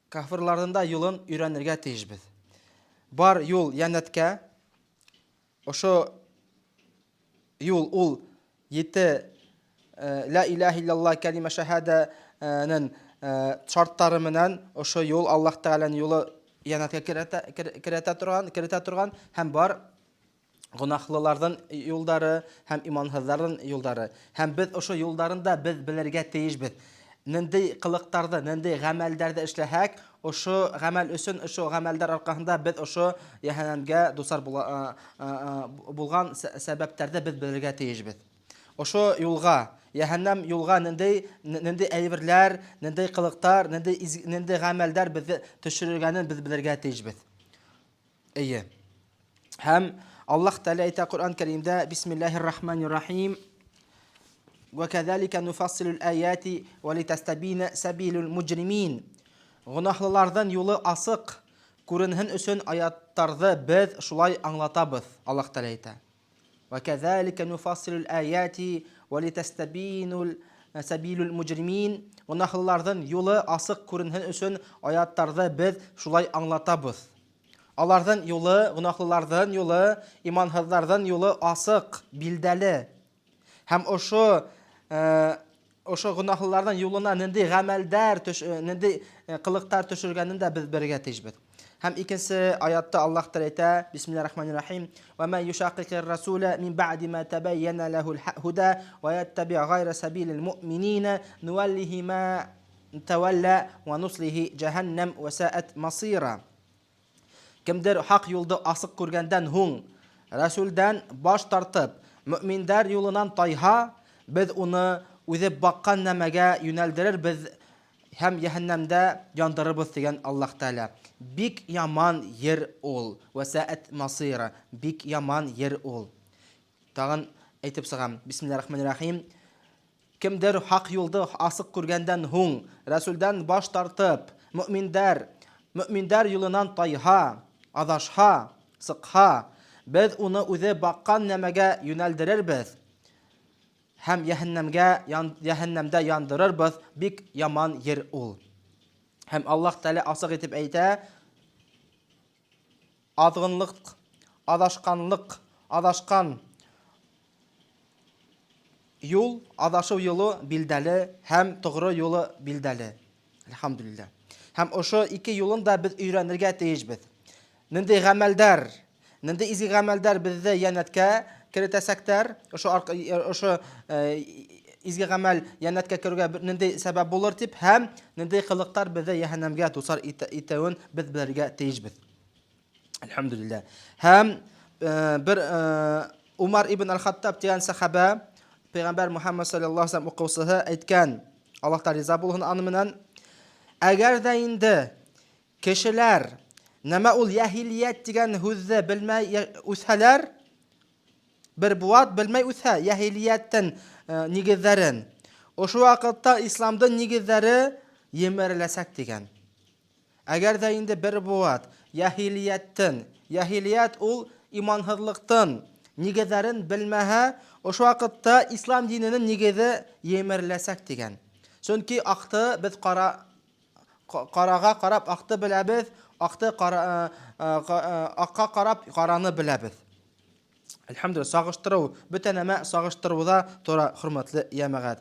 kafirlardan da yolun öyrənirgə tecbid. Bar yol yənnətkə, oşo yol ol 7 la ilahe illallah kəlmə şəhədənin şartları menən oşo yol Allah Teala'nın yolu yanatqa kirətə turğan həm bar günahlılardan yolları, həm imansızlardan yolları. Həm biz oşo yollarında biz bilirgə teyişbid. Nəndə qılıqlarda, nəndə qəməllərdə işləhək, oşo qəməl üçün, oşo qəməllər arqasında biz oşo yəhənnəmgə dusar bulğan səbəblərdə biz bilirgə teyişbid. Oşo yolğa, yəhənnəm yolğa nəndə əybirlər, nəndə qılıqlar, nəndə qəməllər bizi düşürürgənin biz bilirgə tecbid. Həm Аллаһ Тәала әйтә Коръән Кәримдә: Бисмиллаһир-рахманир-рахим. وَكَذَلِكَ نُفَصِّلُ الْآيَاتِ وَلِتَسْتَبِينَ سَبِيلُ الْمُجْرِمِينَ. Гынаһлылардан юлы асык күренһен өчен аяттарны без шулай аңлатабыз. Аллаһ Тәала әйтә. وَكَذَلِكَ نُفَصِّلُ الْآيَاتِ وَلِتَسْتَبِينَ سَبِيلُ الْمُجْرِمِينَ. Гынаһлылардан юлы асык күренһен өчен аяттарны без шулай аңлатабыз. Алардан юлы, гынаһлылардан юлы, иманһызлардан юлы асык, билдәле. Һәм ошо гынаһлылардан юлына нинди гамәлдәр, нинди кылыктар төшергәнен дә без бергә тиешбез. Һәм икенче аятта Аллаһ Тәала әйтә: Бисмиллаһир-рахманир-рахим. Ва ма юшақиқир расула мин баъди ма табайяна лахул худа ва яттаби гайра сабилил муъминина нуаллихи ма тавалла ва нуслихи джаханнам ва саат масира. Кемдер хак юлды асык күргәндән һуң Расулдан баш тартып, мөэминнәр юлынан тайха, без уны үзеп баккан нәмәгә юнәлдерербез һәм яһәннәмдә яндырырбыз дигән Аллаһ Тәала. Бик яман йер ул. Васаат масира. Бик яман йер ул. Тагын әйтеп сыгам. Бисмиллаһир-рахманир-рахим. Кемдер хак юлды асык күргәндән һуң Расулдан баш тартып, мөэминнәр юлынан тайха, адашха, сыкха, без уны үзе баккан нәмәгә юнәлдерербез һәм яһәннәмдә яндырырбыз. Бик яман йер ул. Һәм Аллаһ Тәала асык итеп әйтә: азгынлык, адашкан юл, адашу юлы билдәле һәм тугры юлы билдәле. Әлхәмдүлиллаһ. Һәм ошо ике юлын да без өйрәнергә тиешбез. Нинди гамәлдәр, нинди изге гамәлдәр безне янәткә кертәсәктәр, ошо изге гамәл янәткә керүгә нинди сәбәп булыр дип, һәм нинди кылыктар безне яһәннәмгә тусар итәвен без белергә тиешбез. Әлхәмдүлиллаһ. Һәм бер Умар ибн аль-Хаттаб дигән сахаба, Пәйгамбәр Мухаммад саллаллаһу алейһи ва саллям укучысы әйткән, Аллаһ та риза булсын аны менән: әгәр дә инде кешеләр нәмә ул яһилият дигән һүзне белмәй үсәләр, бер буат белмәй үсә яһилияттан нигезләрен, ошо вакытта исламдың нигезләре емереләсәк дигән. Әгәр дә инде бер буат яһилият ул иманһызлыктан нигезләрен белмәһә, ошо вакытта ислам диненең нигезе емереләсәк дигән. Чөнки акты без карага карап акты беләбез, акка карап караны беләбез. Әлхәмдүлиллаһ, сагыштыру, бөтен нәмә сагыштыруда тора, хөрмәтле ямәгать.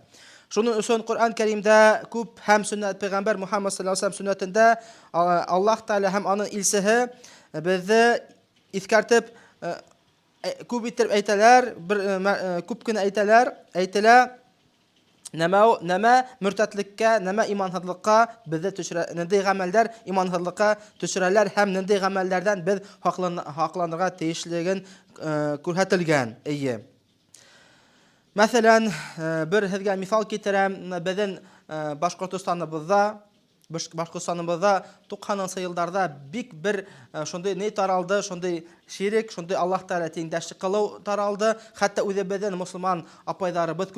Шуның өчен Коръән Кәримдә күп һәм сөннәт Пәйгамбәр Мухаммад саллаллаһу алейһи ва саллям сөннәтендә Аллаһ Тәала һәм аның илчеһе безне искәртеп күп итеп әйтәләр, күп кенә әйтәләр, нәмә мөртәтлеккә, нәмә иманһызлыкка безне төшерә, нинди гамәлләр иманһызлыкка төшерәләр һәм нинди гамәлләрдән без хакланырга тиешлеген күрһәтелгән. Мәсәлән, бер һезгә мисал китерәм. Безнең Башкортстаныбызда 90-нчы елларда бик бер шундый ни таралды, шундый ширик, шундый Аллаһ Тәала тиңдәшлек кылу таралды. Хәтта үзебезнең мусульман апайларыбыз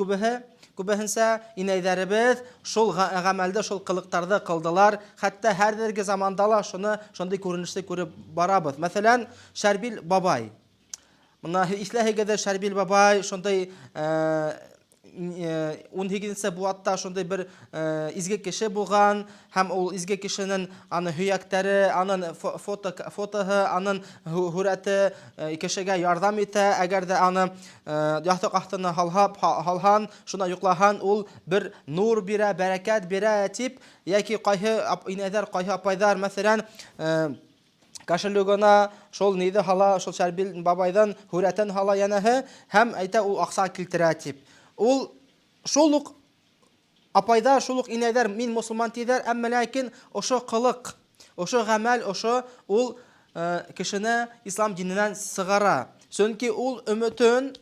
күбеһенсә инәйләребез шул гамәлдә, шул кылыктарда кылдылар. Хәтта һәрберге заманда ла шундый күренешне күреп барабыз. Мәсәлән, Шәрбил бабай. Моны исләһегеҙ, Шәрбил бабай шундый 18-нче буатта шундый бер изге кеше булган, һәм ул изге кешенең аны һөяктәре, аның фотоһы, аның һүрәте кешегә ярдәм итә. Әгәр дә аны ястык астына һалган, шуна йоклаһан, ул бер нур бирә, бәрәкәт бирә дип, яки кайһы инәләр, кайһы апайлар, мәсәлән, кашелөгөнә шул ниде һала, шул Шәрбил бабайдан һүрәтен һала янәһе, һәм әйтә ул акса килтерә дип. Ул шулук апайдар, шулук инәйләр мин мусульман тидер, әмма ләкин ошо кылык, ошо гамәл, ошо ул кешене ислам диненнән сыгара. Чөнки ул өмөтен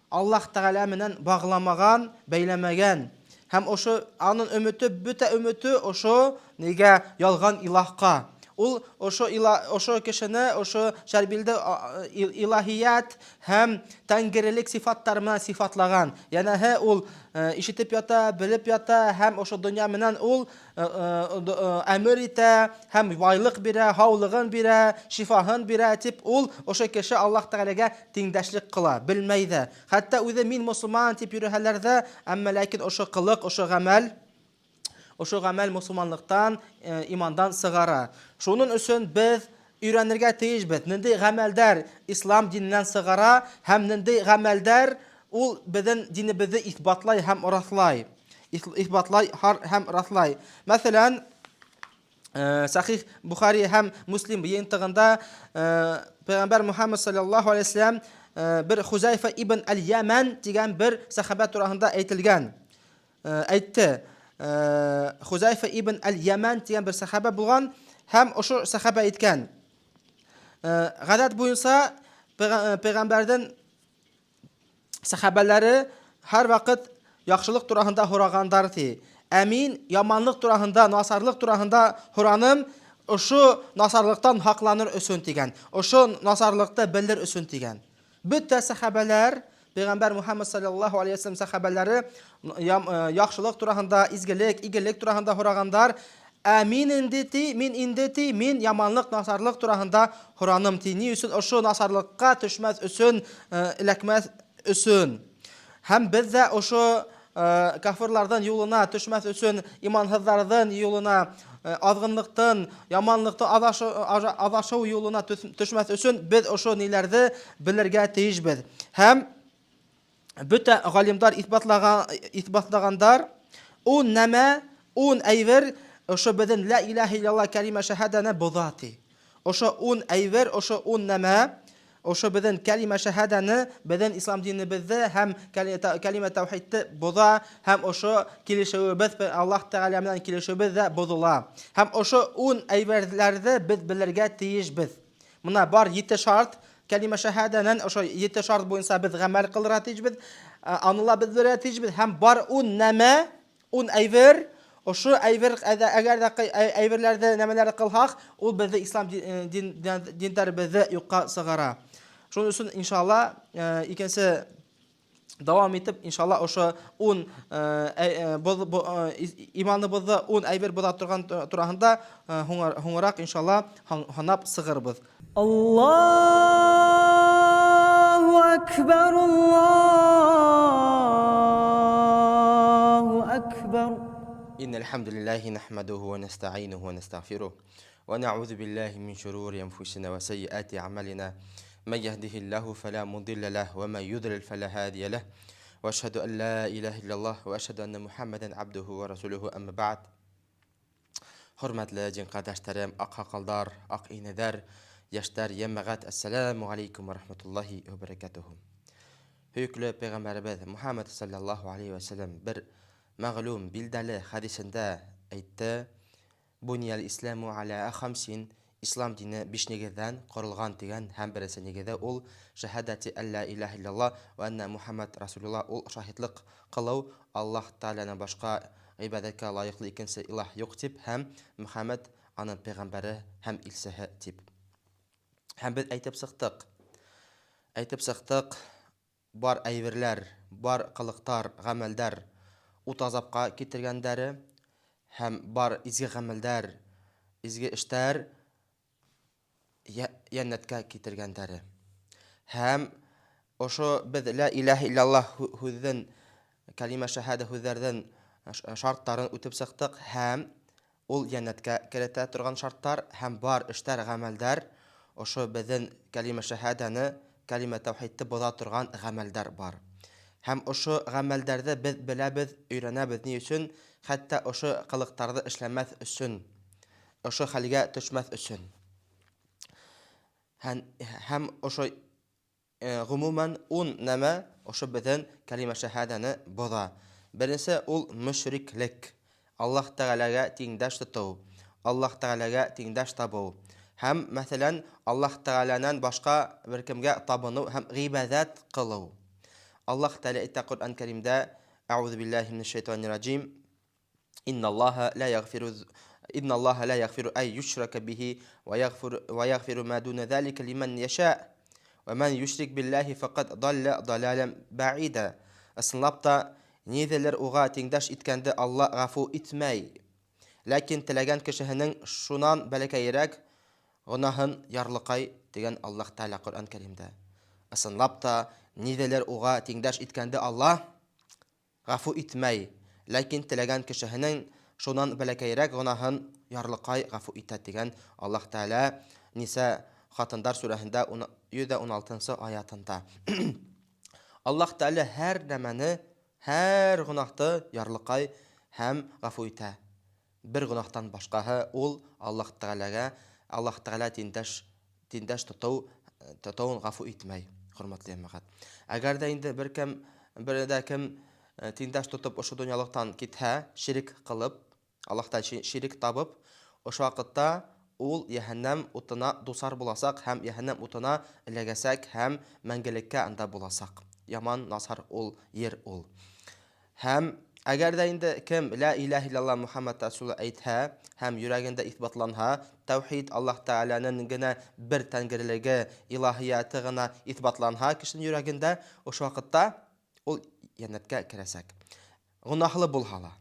Аллаһ Тәгалә менән багламаган, бәйләмәгән. Һәм ошо аның өмөте, бөтә өмөте ошо нигә ялган илаһка, Ул ошо кешене, ошо шәрбилде илаһият һәм тәңгерелек сифаттары менән сифатлаган. Янәһе ул ишетеп ята, белеп ята һәм ошо дөнья менән ул әмер итә һәм байлык бирә, һаулыгын бирә, шифаһын бирә дип ул ошо кеше Аллаһ Тәгаләгә тиңдәшлек кыла, белмәй дә. Хәтта үзе мин мусульман дип йөрәһәләр дә, әмма ләкин ошо кылык, ошо гамәл мусулманлыктан, имандан сыгара. Шуның өчен без өйрәнергә тиешбез. Нинди гамәлдәр ислам диненнән сыгара һәм нинди гамәлдәр ул безнең динебезне исбатлай һәм раслай. Мәсәлән, Сахих Бухари һәм Муслим йыентыгында Пәйгамбәр Мухаммад саллаллаһу алейхи ва саллям бер Хузайфа ибн аль-Яман дигән бер сахаба турында әйтелгән. Әйтте. Хузайфа ибн аль-Яман дигән бер сахаба булган һәм ошо сахаба әйткән. Гадәт буенча Пәйгамбәрдән сахабалары һәр вакыт яхшылык турында һорагандар ди. Мин яманлык турында, насарлык турында һораным, ошо насарлыктан хакланыр өчен дигән. Ошо насарлыкты белер өчен дигән. Бөтә сахабалар Пәйгамбәр Мухаммад саллаллаһу алейхи ва саллям сахабалары яхшылык турында, изгелек, игелек турында һорагандар. Мин яманлык, насарлык турында һораным ди. Ни өчен? Ошо насарлыкка төшмәс өчен, эләкмәс өчен. Һәм без дә ошо кафирлардан юлына төшмәс өчен, иманһызлардан юлына, азгынлыктан, яманлыктан адашу юлына төшмәс өчен без ошо ниләрне белергә тиешбез. Һәм бөтә галимдар исбатлагандар, ун әйбер ошо безнең ла илаһа илляллаһ кәлимә шәһадәне бозаты. Ошо ун әйбер, ошо ун нәмә, ошо безнең кәлимә шәһадәне, безнең ислам динебезне һәм кәлимә таухидты боза, һәм ошо килешүебез Аллаһ Тәгалә белән килешүебез дә бозыла. Һәм ошо ун әйберләрне без белергә тиешбез. Моны бар 7 шарт. Кәлимә шәһадәнән ошо 7 шарт буенча без гамәл кылырга тиешбез, аныла белергә тиешбез һәм бар 10 нәмә, 10 әйбер, ошо әйбер әгәр дә әйберләрдә нәмәләр кылһак, ул безне ислам диндарыбызны юкка сыгара. Шуның өчен иншалла икенче дәвам итеп иншалла ошо 10 иманыбызны 10 әйбер була торган турында хуңарак иншалла ханап сыгырбыз. Аллаһу акбар, Аллаһу акбар. Innal hamdalillahi nahmaduhu wa nasta'inuhu wa nastaghfiruh wa na'udzu billahi min shururi anfusina wa sayyiati a'malina. Man yahdihillahu fala mudilla lahu wa man yudlil fala hadiya lahu. Wa ashhadu an la ilaha illallah wa ashhadu anna Muhammadan abduhu wa rasuluhu, amma ba'd. Hurmatli jin qardoshlarım, aq haqildar, aq inadar, yoshlar, yamag'at, assalomu alaykum va rahmatullohi va barakatuh. Hükümlü Peygamberimiz Muhammed sallallahu aleyhi ve sellem bir mağlum bildəli hadisində aytdı. Buniyal İslamu ala xamsin, İslam dini 5 negədən qurulğan degan həm birisi negədə ol şahadati alla ilaha illallah və anna Muhammed Rasulullah, ol şahidlik qılıb Allah Taala'dan başqa ibadətə layiqli ikinci ilah yox deyib, həm Muhammed onun peyğəmbəri, həm ilsəhi deyib. Həm biz aytıb sıxdıq, бар әйберләр, бар қылықтар, ғәмәлдәр утазапқа кетіргәндәре, һәм бар изге ғәмәлдәр, изге эштәр яннәткә кетіргәндәре. Һәм ошо без ла илаһа иллаллаһ һүҙҙән, кәлимә шәһәдә һүҙҙәрҙән шарттарын үтеп сыҡтык, һәм ул яннәткә керетә торган шарттар, һәм бар эштәр, ғәмәлдәр, ошо безнең кәлимә шәһәдәне, кәлимә таухидты боза торган ғәмәлдәр бар. Һәм ошо ғәмәлдәрҙе без беләбез, өйрәнәбез ни өсөн? Хәтта ошо кылыктарҙы эшләмәс өсөн, ошо хәлгә төшмәс өсөн. Һәм ошо гомумән 10 нәмә ошо безнең кәлимә шәһәдәне боза. Беренче ул мөшриклек, Аллаһ Тәгаләгә тиңдәш тоту, Аллаһ Тәгаләгә тиңдәш табу. Һәм мәсәлән Аллаһ Тәгаләнән башка беркемгә табыну һәм гыйбадат кылу. Аллаһ Тәгалә әйтә Ҡуръан Кәримдә: "Аъуҙу биллаһи минаш шайтанир раджим. Инналлаһа ла яғфиру Инна Аллаха ла ягфиру ай юшрака бихи ва ягфиру ма дуна залика лиман яша. Ва ман юшрик биллахи фақад далла далалан баида. Ысынлап та нидәләр уга тиңдәш иткәнде Алла гафу итмәй. Ләкин теләгән кешеһенең шунан бәләкәйрәк гынаһын ярлыкай дигән Аллаһ Тәала Коръән Кәримдә. Ысынлап та нидәләр уга тиңдәш иткәнде Алла гафу итмәй. Ләкин теләгән кешеһенең шунан бәләкәйрәк гынаһын ярлыкай гафу итә дигән Аллаһ Тәала Ниса Хатындар сүрәһендә 116 аятында. Аллаһ Тәала һәр нәмәне, һәр гынаһты ярлыкай һәм гафу итә. Бер гынаһтан башкаһы ул Аллаһ Тәала тиңдәш тотуын гафу итмәй. Хөрмәтле җәмәгать. Әгәр дә инде бердә кем тиңдәш тотып ошо дөньялыктан китһә, ширик кылып, Аллаһта ширик табып, ошо вакытта ул яһәннәм утына дусар буласак һәм яһәннәм утына эләгәсәк һәм мәңгелеккә анда буласак. Яман насар ул ер ул. Һәм әгәр дә инде кем ла илаһа иллаллаһ Мухаммад Расул әйтһә һәм йөрәгендә исбатланһа, тәүхид Аллаһ Тәаланың генә бер тәңгерлеге, илаһияты гына исбатланһа кешенең йөрәгендә, ошо вакытта ул җәннәткә керәсәк. Гынаһлы булһа ла.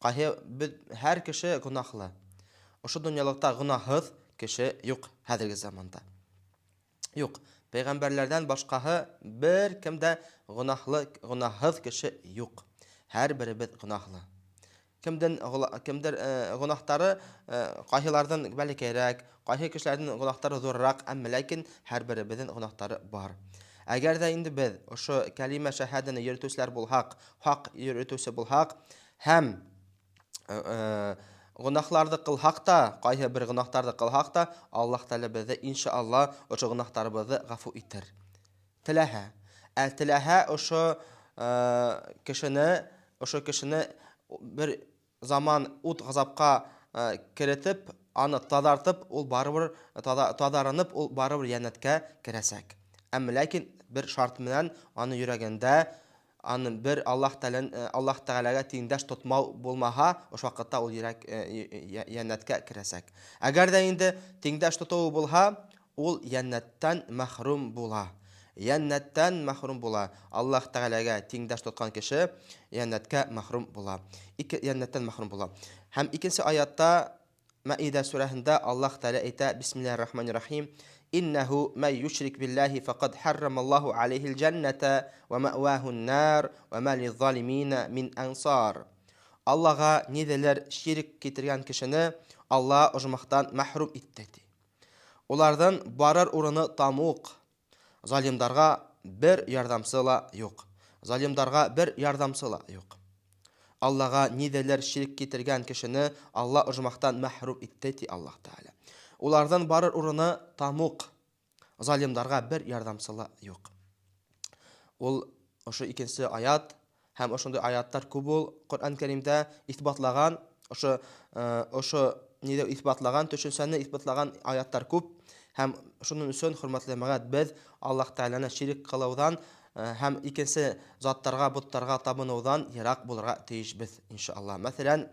Һәр кеше гынаһлы. Ошо дөньялыкта гынаһһыз кеше юк хәзерге заманда. Юк. Пәйгамбәрләрдән башкаһы бер кемдә гынаһһыз кеше юк. Һәр беребез гынаһлы. Кемдер гынаһтары кайһылардан бәләкәйрәк, кайһы кешеләрнең гынаһтары зуррак, әмма ләкин һәр беребезнең гынаһтары бар. Әгәр дә инде без ошо кәлимә шәһадәне йөртүчеләр булһак, хак йөртүче булһак, һәм гынаһларны кылһак та, кайһы бер гынаһтарны кылһак та, Аллаһ Тәала безне иншаалла ошо гынаһтарыбызны гафу итер. Теләһә ошо кешене бер заман ут газапка керетеп, аны тазартып, ул барыбер тазарынып, ул барыбер җәннәткә керәсәк. Әмма ләкин бер шарт менән аны йөрәгендә аны бер Аллаһ Тәаләгә тиңдәш тотмау булмаһа, ошо вакытта ул җәннәткә керәсәк. Әгәр дә инде тиңдәш тотуы булһа, ул җәннәттән мәхрүм була. Аллаһ Тәаләгә тиңдәш тоткан кеше җәннәткә мәхрүм була. Һәм икенче аятта Маида сүрәһендә Аллаһ Тәалә әйтә: Бисмиллаһир-рахманир-рахим. Иннаху май юшрик биллаһи фақад харрамаллаһу алейхил җанната ва маъвахун нар ва ма лиз-залимина мин ансар. Аллаһга нидәләр ширик китергән кешене Алла ожмахтан мәхрүм итте. Улардан барар урыны тамук. Залимдарга бер ярдәмче ла юк. Аллаһга нидәләр ширик китергән кешене Алла ожмахтан мәхрүм итте Аллаһ Тәалә. Улардан барыр урыны тамук. Залимдарга бер ярдәмче ла юк. Ул ошо икенче аят һәм ошондый аяттар күп ул Коръән Кәримдә исбатлаган, ошо нидә исбатлаган, төшенчәне исбатлаган аяттар күп. Һәм шуның өчен хөрмәтле җәмәгать, без Аллаһ Тәаләне ширик кылудан һәм икенче заттарга, буттарга табынудан ярак булырга тиешбез иншаалла. Мәсәлән,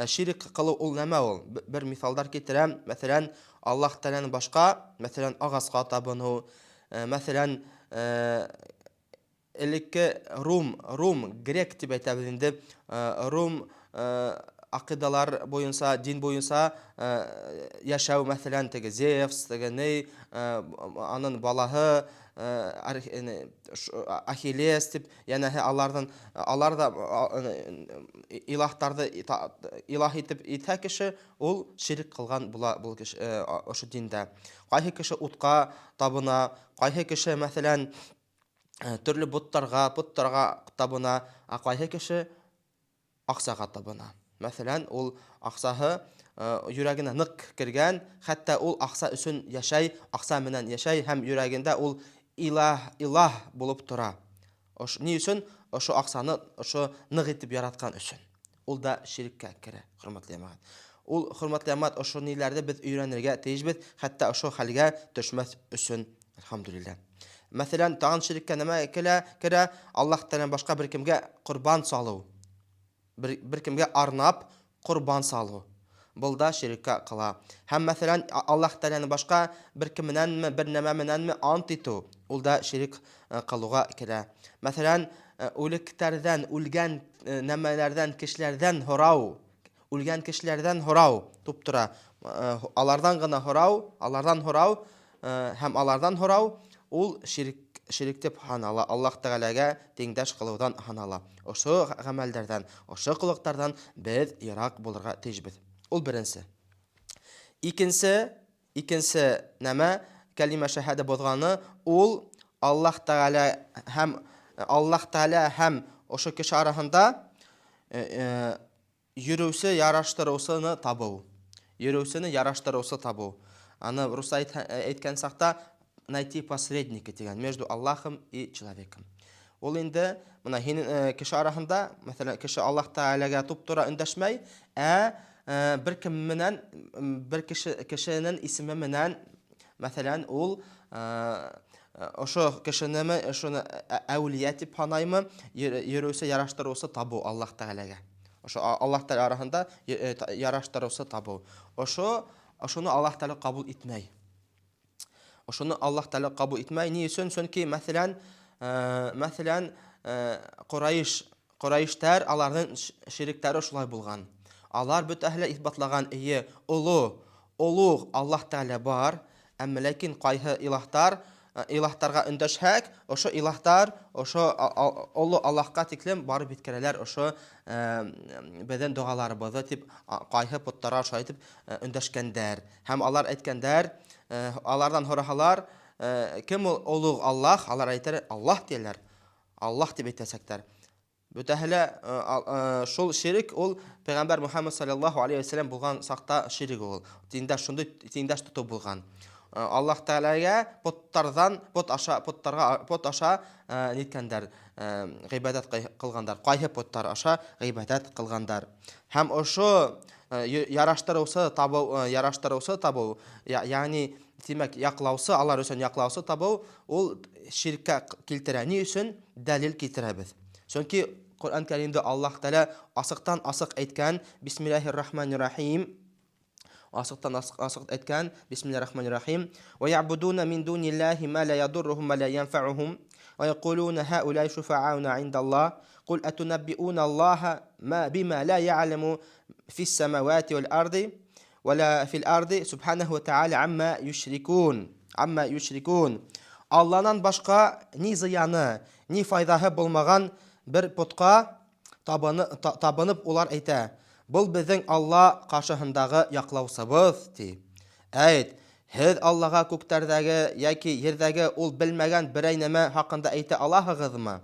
ширик кылу ул нәмә ул? Бер мисалдар китерәм. Мәсәлән, Аллаһ Тәаләнең башка, мәсәлән, агаска табыну, мәсәлән, элекке Рум, грек дип әйтәбез инде, Рум акыйдалар буенча, дин буенча яшәү, мәсәлән, теге Зевс, теге аның балаһы Ахиллес дип, янәһе алар да илаһтарды илаһ итеп итә кеше, ул ширик кылган була бу ошо диндә. Кайһы кеше утка табына, кайһы кеше мәсәлән төрле буттарга табына, кайһы кеше аксага табына. Мәсәлән, ул аксаһы йөрәгенә нык кергән, хәтта ул акса өчен яшәй, акса менән яшәй һәм йөрәгендә ул илаһ булып тора. Ни өчен? Ошо аксаны ошо нык итеп яраткан өчен. Ул да ширккә керә, хөрмәтле җәмәгать. Ул хөрмәтле җәмәгать, ошо ниләрдә без өйрәнергә тиешбез, хәтта ошо хәлгә төшмәс өчен. Әлхәмдүлиллаһ. Мәсәлән, тагын ширккә нәмә керә? Аллаһ Тәаләдән башка бер кемгә курбан салу. Бер кемгә арнап курбан салу. Бұл да ширкка кыла. Һәм мәсәлән, Аллаһ Тәгаләне башка бер кем менәнме, бер нәмә менәнме ант итү, ул да ширк кылуга керә. Мәсәлән, үлектәрдән, үлгән нәмәләрдән, кешеләрдән һорау, үлгән кешеләрдән һорау туп тора. Алардан гына һорау, һәм алардан һорау, ул ширк дип һанала. Аллаһ Тәгаләгә тиңдәш кылудан һанала. Ошо гамәлләрдән, ошо кылыктардан без ярак булырга тиешбез. Ул беренче. Икенче нәмә кәлимә шәһәдә бозганы, ул Аллаһ Тәгалә һәм ошо кеше арасында йөрүсе, яраштырусыны табу. Аны русча әйткән сакта найти посредника дигән, между Аллаһом и человеком. Ул инде моны кеше арасында, мәсәлән, кеше Аллаһ Тәгаләгә туп-тура өндәшмәй, бер кем менән, бер кешенең исеме менән, мәсәлән, ул ошо кешене, ошоны әүлия дип һанаймы, йөрүсе, яраштырусы табу Аллаһ Тәгаләгә. Ошо Аллаһ Тәгалә арасында яраштырусы табу. Ошоны Аллаһ Тәгалә кабул итмәй. Ни өчен? Чөнки мәсәлән, Курайштар, аларның ширктәре шулай булган. Алар бөтәһле исбатлаган, улуг Аллаһ Тәгалә бар, әмма ләкин кайһы илаһтарга өндәшһәк, ошо илаһтар, ошо улы Аллаһка тиклем барып биткәрәләр, ошо безнең дуаларыбызны дип кайһы путтарга шайтып өндәшкәндәр. Һәм алар әйткәндәр, алардан һораһалар, кем ул улуг Аллаһ? Алар әйтәләр, Аллаһ дияләр. Аллаһ дип әйтәсәктәр. Бөтәһле шул ширк, ул Пәйгамбәр Мөхәммәд саллаллаһу алейхи ва саллям булган сакта ширк ул. Тиңдәш тоту булган. Аллаһ Тәгаләгә пот аша ниткәндәр, гыйбадат кылгандар. Кайһы поттар аша гыйбадат кылгандар. Һәм ошо яраштырусы табу, ягъни тимәк яклаусы, алар өчен яклаусы табу, ул ширккә килтерә. Ни өчен? Дәлил китерәбез. Чөнки Коръән Кәримдә Аллаһ Тәгалә асыктан-асык әйткән, Бисмиллаһир-рахманир-рахим. Бисмиллаһир-рахманир-рахим. Ва я'будуна мин дуниллаһи ма ла ядурруһум ва ла янфa'уһум ва яқулуна хаула'i шуфa'а'уна 'индаллаһ. Qul atunabbi'una Allaha bima la ya'lamu fis samawati wal ardi wa la fil ardi subhanahu wa ta'ala amma yushrikun. Аллаһнан башка ни зыяны, ни файдаһы булмаган бер путка табынып улар әйтә. Бұл безнең Алла каршыһындагы яклаусыбыз ди. Әйт, һез Аллаһка күктәрдәге яки йердәге ул белмәгән берәй нәмә хакында әйтә алаһыгызмы?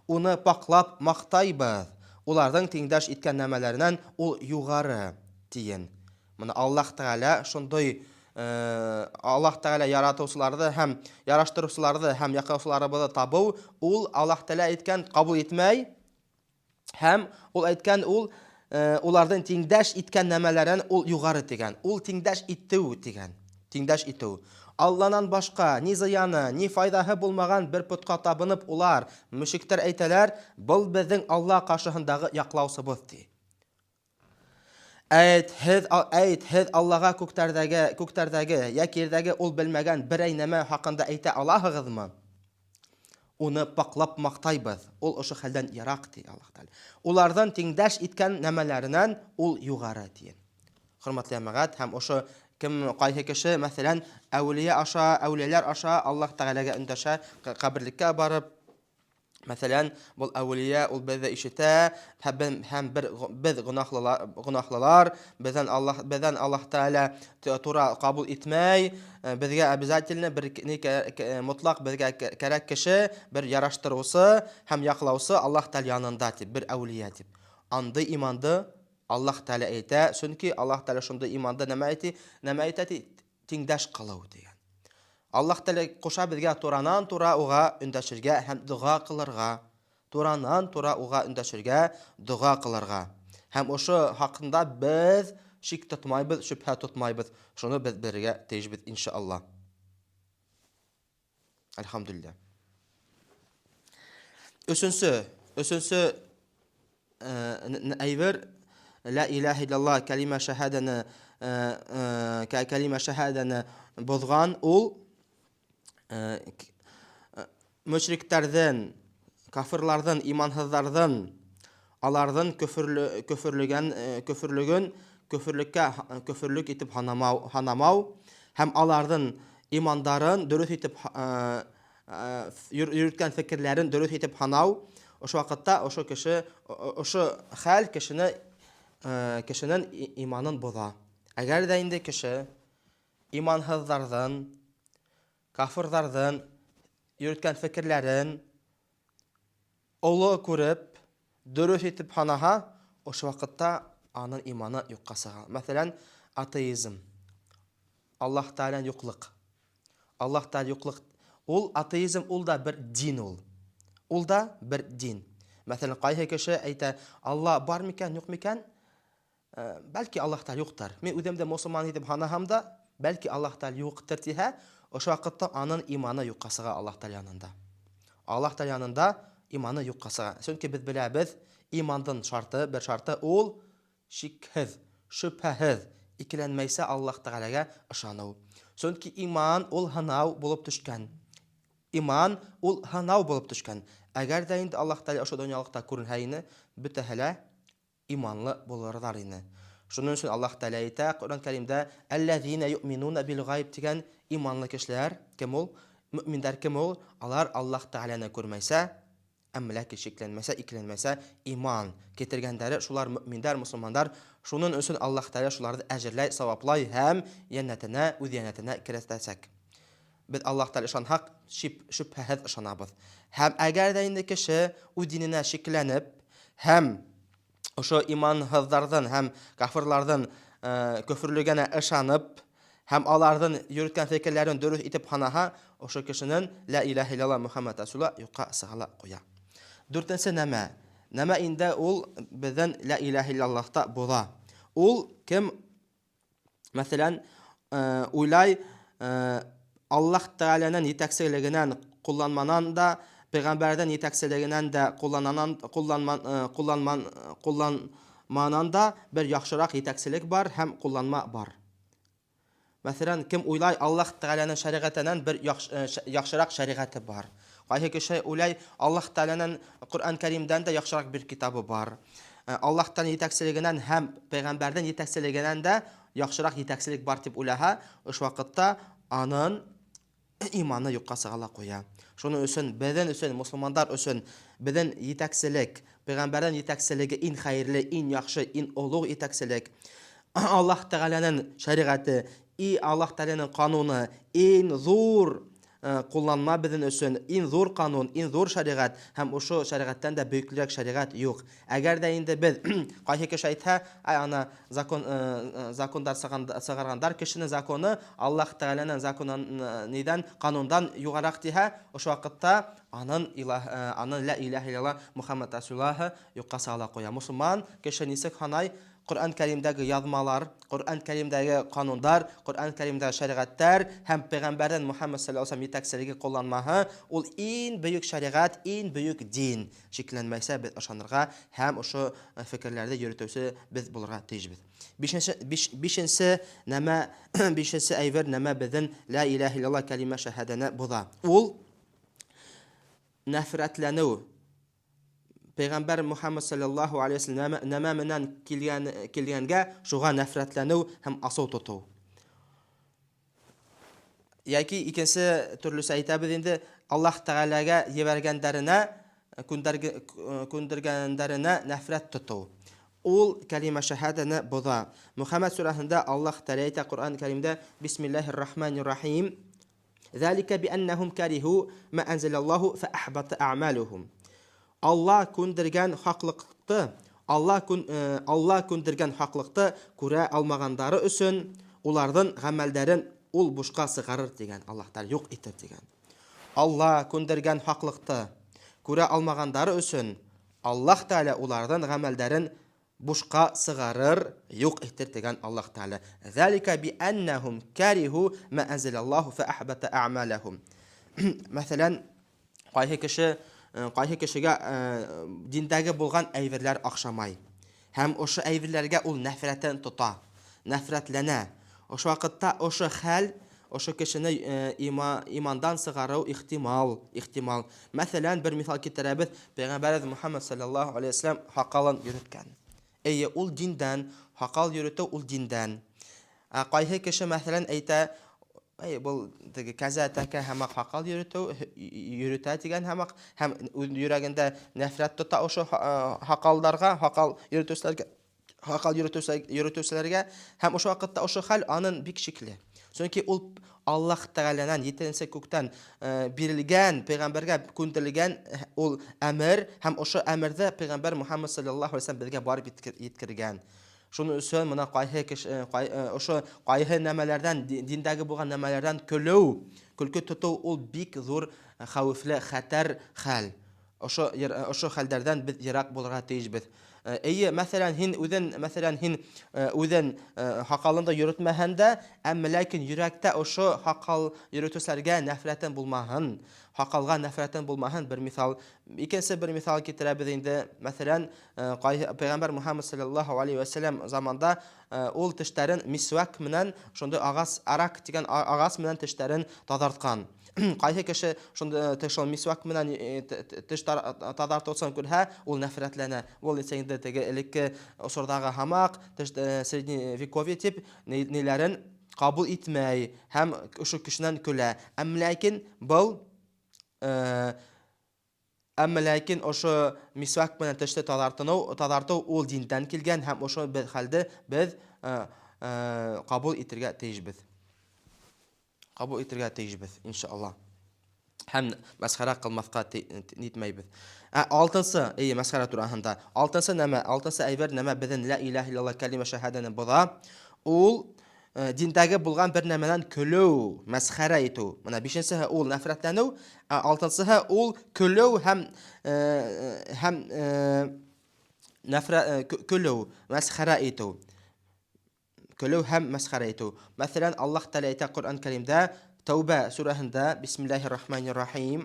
Уны паклап мактайбыз. Уларның тиңдәш иткән нәмәләреннән ул югары тиен. Моны Аллаһ Тәгалә шундый Аллаһ Тәгалә яратучыларны һәм яраштыручыларны һәм яклаучыларыбызны табу, ул Аллаһ Тәгалә әйткән кабул итмәй, һәм ул әйткән улардан тиңдәш иткән нәмәләрен ул югары дигән. Ул тиңдәш итү дигән. Аллаһнан башка ни зыяны, ни файдаһы булмаган бер путка табынып улар, мөшриктәр әйтәләр, бұл безнең Алла каршыһындагы яклаусыбыз ди. Әйт, һез Аллаһка күктәрдәге яки йердәге ул белмәгән берәй нәмә хакында әйтә алаһыгызмы? Уны паклап мактайбыз. Ул ошо хәлдән ярак ди Аллаһ Тәгалә. Улардан тиңдәш иткән нәмәләреннән ул югары ди. Хөрмәтле әмәгать, һәм ошо кем кайһы кеше, мәсәлән, әүлияләр аша Аллаһ Тәгаләгә өндәшә, каберлеккә барып, мәсәлән, бул әүлия ул безне ишетә, һәм без гөнаһлылар, бездән Аллаһ Тәгалә тура кабул итмәй, безгә обязательно бер мотлак безгә кирәк кеше, бер яраштырусы һәм яклаусы Аллаһ Тәгалә янында дип, бер әүлия дип. Андый иманды Аллаһ Тәгалә әйтә, чөнки Аллаһ Тәгалә шундый иманды нәмә әйтә, тиңдәш кылу дигән. Аллаһ Тәгалә куша безгә туранан-тура уга өндәшергә һәм дуга кылырга. Һәм ошо хакында без шик тотмайбыз, шөбһә тотмайбыз. Шуны без бергә тиешбез иншааллаһ. Әлхәмдүлилләһ. Өченче әйбер ла илаха иллаллах калима шахаданы калима шахаданы бозган, ул мөшрикләрдән, кафирлардан, имансызлардан алардан көферлек итеп ханамау һәм алардан имандарын дөрес итеп йөрткән фикерләрен дөрес итеп ханау, ошо вакытта ошо хәл кешенең иманын боза. Әгәр дә инде кеше имансызлардан, кафирлардан йөрткән фикерләрен олы күреп, дөрес итеп ханаһа, ошо вакытта аның иманы юкка сыга. Мәсәлән, атеизм. Аллаһ Тәгалә юклык. Аллаһ Тәгалә юклык. Ул атеизм, ул да бер дин ул. Ул да бер дин. Мәсәлән, кайһы кеше әйтә, Алла бар микән, юк микән? Бәлки Аллаһ Тәгалә юктыр. Мин үзем дә мусулман итеп ханаһам да, бәлки Аллаһ Тәгалә юктыр диһә, ошо вакытта аның иманы юкка сыга Аллаһ Тәгалә янында. Аллаһ Тәгалә янында иманы юкка сыга. Чөнки без беләбез, имандың шарты, бер шарты ул шикһез, шөбһәһез, икеләнмәйсә Аллаһ Тәгаләгә ышану. Чөнки иман ул һанау булып төшкән. Иман ул һанау булып төшкән. Әгәр дә инде Аллаһ Тәгалә ошо дөньялыкта күренһә ине, бөтәһелә иманлы булырлар ине. Шуның өчен Аллаһ Тәгалә әйтә Коръән Кәримдә: "Аллазина юъминуна бил гайб" дигән иманлы кешеләр, кем ул? Мөэминнәр кем ул? Алар Аллаһ Тәгаләне күрмәсә, әмләки шикләнмәсә, икеләнмәсә, иман китергәннәре шулар мөэминнәр, мусулманнар. Шуның өчен Аллаһ Тәгалә шуларны әҗерләй, саваплай һәм җәннәтенә, үз җәннәтенә кертәчәк. Без Аллаһ Тәгалә ышанһак, шөбһәһез ышанабыз. Һәм әгәр дә инде кеше үз диненә шикләнеп, һәм ошо имансызлардан һәм кафирлардан көферлегенә ышанып, һәм алардан йөрткән фикерләрен дөрес итеп ханаһа, ошо кешенең ла илаха иллаллах Мухаммад Расулуллах юкка сыгала куя. Дүртенче нәмә. Нәмә инде ул безнең ла илаха иллаллахта була. Ул кем, мәсәлән, уйлай Аллаһ Тәгаләнең итәкчелегеннән кулланманан да, пәйгамбәрдән итәкчелегеннән дә кулланманан да бер яхшырак итәкчелек бар һәм кулланма бар. Мәсәлән, кем уйлай Аллаһ Тәгаләнең шәригатеннән бер яхшырак шәригате бар. Кайһы кеше уйлай Аллаһ Тәгаләнең Коръән Кәримдән дә яхшырак бер китабы бар. Аллаһ Тәгалә итәкчелегеннән һәм пәйгамбәрдән итәкчелегеннән дә яхшырак итәкчелек бар дип уйлаһа, ошо вакытта аның иманы юкка сыгала куя. Шуның өчен безнең өчен, мусулмандар өчен безнең итәкчелек, пәйгамбәрдән итәкчелеге иң хәерле, иң яхшы, иң олуг итәкчелек. Аллаһ Тәгаләнең шәригате, Аллаһ Тәгаләнең кануны, иң зур кулланма безнең өчен, иң зур канун, иң зур шәригат һәм ошо шәригаттан да бөеклерәк шәригат юк. Әгәр дә инде без кайһы кеше әйтһә, ана закондар сыгаргандар, кешенең законы Аллаһ Тәгаләнең законын нидән, канундан югарак диһә, ошо вакытта аның ла илаха иллаллах Мухаммад Расулуллах юкка сыгала куя. Мусулман кеше нисек ханай Коръән Кәримдәге язмалар, Коръән Кәримдәге канундар, Коръән Кәримдәге шәригатьләр һәм пәйгамбәрдән Мухаммад саллаллаһу алейһи ва саллям итәкчелеге кулланмаһы, ул иң бөек шәригат, иң бөек дин. Шикләнмәсә без ышанырга һәм ошо фикерләрдә йөртүче без булырга тиешбез. Бишенче нәмә, бишенче әйбер нәмә безнең ла илаха иллаллах калима шәһадәне боза. Ул нәфрәтләнү. Пәйгамбәр Мухаммад саллаллаһу алейһи ва саллям нәмә менән килгәнгә шуга нәфрәтләнү һәм асау тоту. Яки икенче төрлесе әйтәбез инде, Аллаһ Тәгаләгә җибәргәннәренә, күндергәннәренә нәфрәт тоту. Ул калима шәһадәне боза. Мухаммад сүрәһендә Аллаһ Тәгалә әйтә Коръән Кәримдә: "Бисмиллаһир-рахманир-рахим. Залика бианнахум кариху ма анзалаллаһу фаахбата аъмалухум." Алла күндергән хаклыкты, Алла күндергән хаклыкты күрә алмагандары өчен уларның гамәлләрен ул бушка сыгарыр дигән, Аллаһ Тәгалә юк итер дигән. Алла күндергән хаклыкты күрә алмагандары өчен Аллаһ Тәгалә уларның гамәлләрен бушка сыгарыр, юк итер дигән Аллаһ Тәгалә. Залика бианнахум кариху ма анзалаллаһу фаахбата аъмалахум. Мәсәлән, кайһы кешегә диндәге булган әйберләр ахшамай. һәм ошо әйберләргә ул нәфрәтен тота, нәфрәтләнә. Ошо вакытта ошо хәл ошо кешене имандан сыгару ихтимал. Мәсәлән, бер мисал китерәбез. Пәйгамбәрбез Мухаммад саллаллаһу алейхи ва саллям хакалын йөрткән. Әйе, ул диндән, хакал йөртү ул диндән. Кайһы кеше мәсәлән әйтә, бұл кәзә тәкә һәм хакал йөртә дигән һәм йөрәгендә нәфрәт тота ошо хакалдарга, хакал йөртүчеләргә һәм ошо вакытта ошо хәл аның бик шикле. Чөнки ул Аллаһ Тәгаләнән 7нче күктән бирелгән, пәйгамбәргә күндерелгән ул әмер һәм ошо әмердә пәйгамбәр Мухаммад саллаллаһу алейхи ва саллям безгә барып yetkергән. Шуның өчен моны кайһы нәмәләрдән, диндәге булган нәмәләрдән көлке тоту ул бик зур хәвефле, хәтәр хәл. Ошо хәлләрдән без ерак булырга тиешбез. Әйе, мәсәлән, һин үзен хакалында йөртмәһәң дә, әмма ләкин йөрәктә ошо хакал йөртүчеләргә нәфрәтен булмаһын, хакалга нәфрәтен булмаһын. Икенче бер мисал китерәбез инде. Мәсәлән, пәйгамбәр Мухаммад саллаллаһу алейхи ва саллям заманда ул тешләрен мисвак менән, шундый арак дигән агас менән тешләрен тазарткан. Кайһы кеше шунда тешел мисвак менән теш тазартусын күрһә, ул нәфрәтләнә. Ул инде теге элекке осырдагы хамак, средневековье тип ниләрен кабул итмәй һәм ошо кешенән көлә. Әмма ләкин ошо мисвак менән теште тазарту ул диндән килгән һәм ошо хәлде без кабул итәргә тиешбез, иншаллах. Һәм мәсхәрә кылмаска нитмәйбез. Алтынчы, мәсхәрә тураһында. Алтынчы әйбер нәмә безнең ла илаһа иллаллаһ калима шаһаданы боза. Ул диндәге булган бер нәмәдән көлү, мәсхәрә итү. Менә 5нчеһе ул нәфрәтләнү, 6нчыһы ул көлү һәм мәсхәрә итү. Мәсәлән, Аллаһ Тәгалә әйтә Коръән Кәримдә, Тәүбә сүрәһендә, Бисмиллаһир-рахманир-рахим.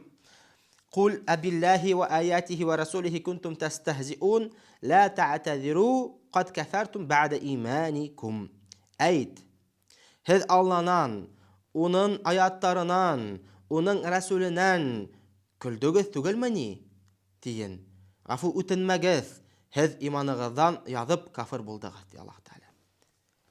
Кул абиллаһи ва аятиһи ва расулиһи кунтум тастахзиун, ла та'тазиру, кад кафартум ба'да иманикум. Әйт, һез Аллаһнан, уның аяттарынан, уның рәсүленнән көлдегез түгелмени? Тиен. Гафу үтенмәгез, һез иманыгыздан язып кафир булдыгыз, ди Аллаһ Тәгалә.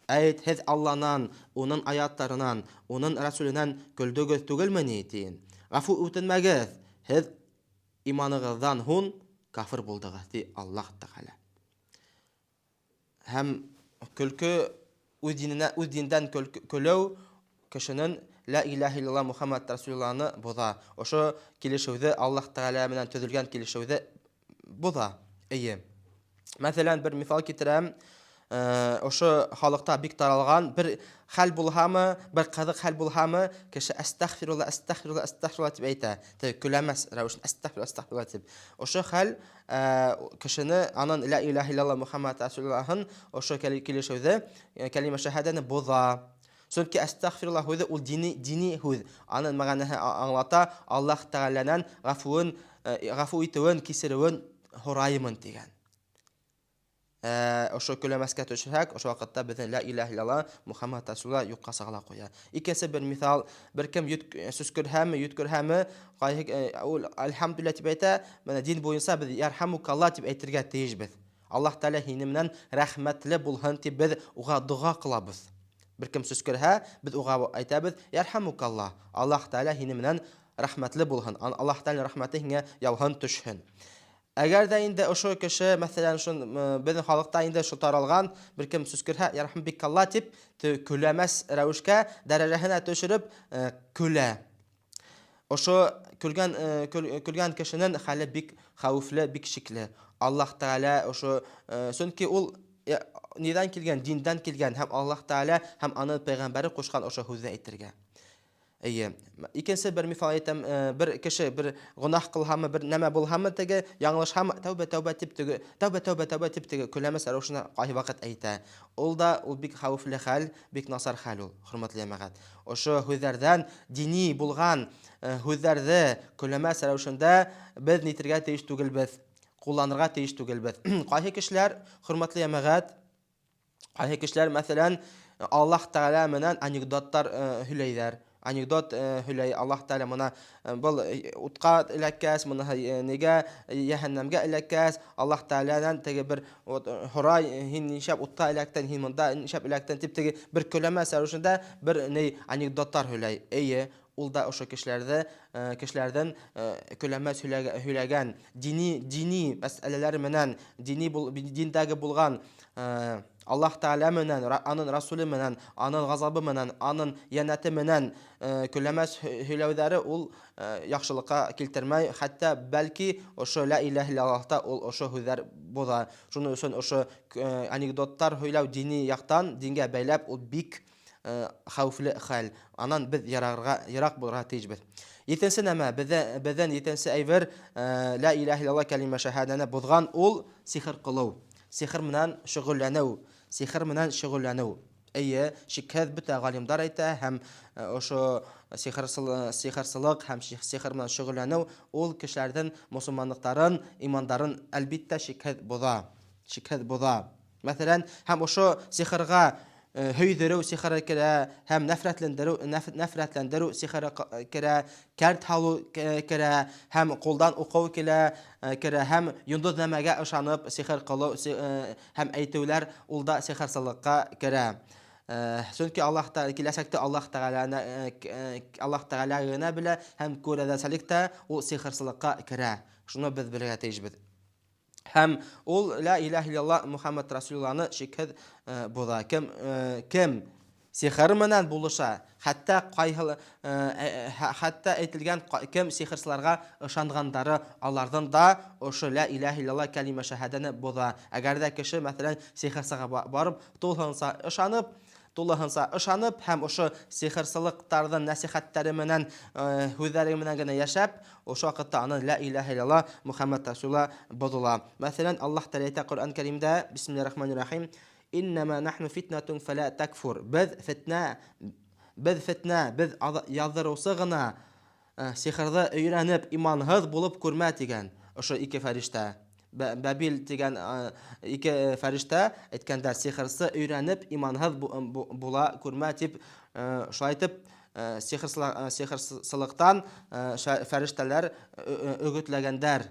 Әйт, һез Аллаһнан, уның аяттарынан, уның рәсүленнән көлдегез түгелмени? Тиен. Гафу үтенмәгез, һез иманыгыздан кафир булдыгыз, ди Аллаһ Тәгалә. Һәм көлке үз диндән көлү кешенең ла илаһа иллаллаһ Мухаммад расулуллаһны боза. Ошо килешүдә Аллаһ Тәгалә менән төзелгән килешүдә боза. Мәсәлән, бер мисал китерәм. Ошо халыкта бик таралган бер хәл булһамы, бер кызык хәл булһамы, кеше астагфирулла дип әйтә. Көләмәс рәвешен астагфирулла дип. Ошо хәл кешене аның ла илаһа иллаллаһ Мухаммад расулуллаһын ошо килешүдә кәлимә шаһаданы боза. Чөнки астагфирулла һүзе ул дини һүз. Аның мәгънәһе аңлата Аллаһ Тәгаләнән гафу итүен, кисерүен һораймын дигән. Ошо көләмәскә төшһәк, ошо вакытта безнең ла илаһа иллаллаһ Мухаммад расулуллаһ юкка сыгыла куя. Икенче бер мисал, бер кем юткөрһәме, ул алхамдулилlah дип әйтә, менә дин буенча без ярхамукаллаһ дип әйтергә тиешбез. Аллаһ Тәгалә һинең менән рәхмәтле булһын дип без уга дуга кылабыз. Бер кем сүзкөрһә, без уга әйтәбез, ярхамукаллаһ. Аллаһ Тәгалә һинең менән рәхмәтле булһын. Аллаһ Тәгалә рәхмәте һиңә яуһын төшһен. Әгәр дә инде ошо кеше, мәсәлән, безнең халыкта инде шул таралган, бер кем сүзкөрһә, ярхамбикаллаһ дип көләмәс рәвешкә дәрәҗәһенә төшереп көлә. Ошо көлгән кешенең хәле бик хәвефле, бик шикле. Аллаһ Тәгалә ошо, чөнки ул нидан килгән, диндән килгән һәм Аллаһ Тәгалә һәм аның пәйгамбәре кушкан ошо һүзне әйтергә. Икенче бер мисал әйтәм, бер кеше бер гынаһ кылһамы, бер нәмә булһамы, теге яңлышһамы, тәүбә дип теге көләмәс рәвешенә кайһы вакыт әйтә. Ул бик хәвефле хәл, бик насар хәл ул, хөрмәтле җәмәгать. Ошо һүзләрдән дини булган һүзләрдә көләмәс рәвешендә без нитергә тиеш түгелбез. кулланырга тиеш түгелбез. Кайсы кешеләр, хөрмәтле ямагат, кайсы кешеләр, мәсәлән, Аллаһ Тәгалә менән анекдоттар һөйләйләр. Анекдот һөйләй Аллаһ Тәгалә моны был утка эләккәс, моны нигә яһәннәмгә эләккәс, Аллаһ Тәгаләдән теге бер һорай, һин нишәп утка эләктең, һин монда нишәп эләктең дип теге бер көләмә сәрүшендә бер ни анекдоттар һөйләй. Әйе, ул да ошо кешеләрдән көләмә һөйләгән дини мәсьәләләр менән, диндәге булган Аллаһ Тәгалә менән, аның Расулы менән, аның газабы менән, аның янәте менән көләмә һөйләүләре ул яхшылыкка килтермәй, хәтта бәлки ошо ла илаһа иллаллаһта ул ошо һүзләр боза. Шуның өчен ошо анекдоттар һөйләү дини яктан, дингә бәйләп ул бик хәүфле хәл. Анан без ярак булырга тиешбез. Икенче нәмә, бездән икенче әйбер ла илаһа иллаллаһ кәлимә шаһадәне бозган ул сихр кылу. Сихр менән шөгыльләнү. Әйе, шикһез бөтә галимдар әйтә, һәм ошо сихрсылык һәм сихр менән шөгыльләнү ул кешеләрдән мусулманлыктарын, имандарын әлбиттә шикһез боза. Мәсәлән, һәм ошо сихрга һөйдерү сихры керә, һәм нәфрәтләндерү сихры керә, кәрт халу керә, һәм кулдан укау керә, һәм йондыз нәмәгә ышанып сихр кылу һәм әйтүләр ул да сихрсылыкка керә. Чөнки киләсәктә Аллаһ Тәгалә генә белә, һәм күрәдәсәлектә ул сихрсылыкка керә. Шуны без белергә тиешбез. Һәм ул ла илаһа иллаллаһ Мухаммад Расулулланы шикһез боза. Кем сихр менән булыша, хәтта әйтелгән кем сихрсыларга ышангандары, алардан да ошо ла илаһа иллаллаһ кәлимә шаһадәне боза. Әгәр дә кеше, мәсәлән, сихрсыга барып, тулыһынса ышанып, һәм ошо сихрсылыктардан нәсихәттәре менән, һүзләре менән генә яшәп, ошо вакытта аны ла илаһа иллаллаһ Мухаммад Расулуллаһ бозыла. Мәсәлән, Аллаһ Тәгалә әйтә Коръән Кәримдә, бисмиллаһир-рахманир-рахим: «Иннама нахну фитнатун фала такфур». Без яздырусы гына, сихрды өйрәнеп, иманһыз булып күрмә дигән ошо ике фәрештә. Бабил дигән ике фәрештә әйткәндә, сихрсы өйрәнеп, иманһыз була күрмә дип, шулай итеп, сихрсылыктан фәрештәләр өгетләгәндәр,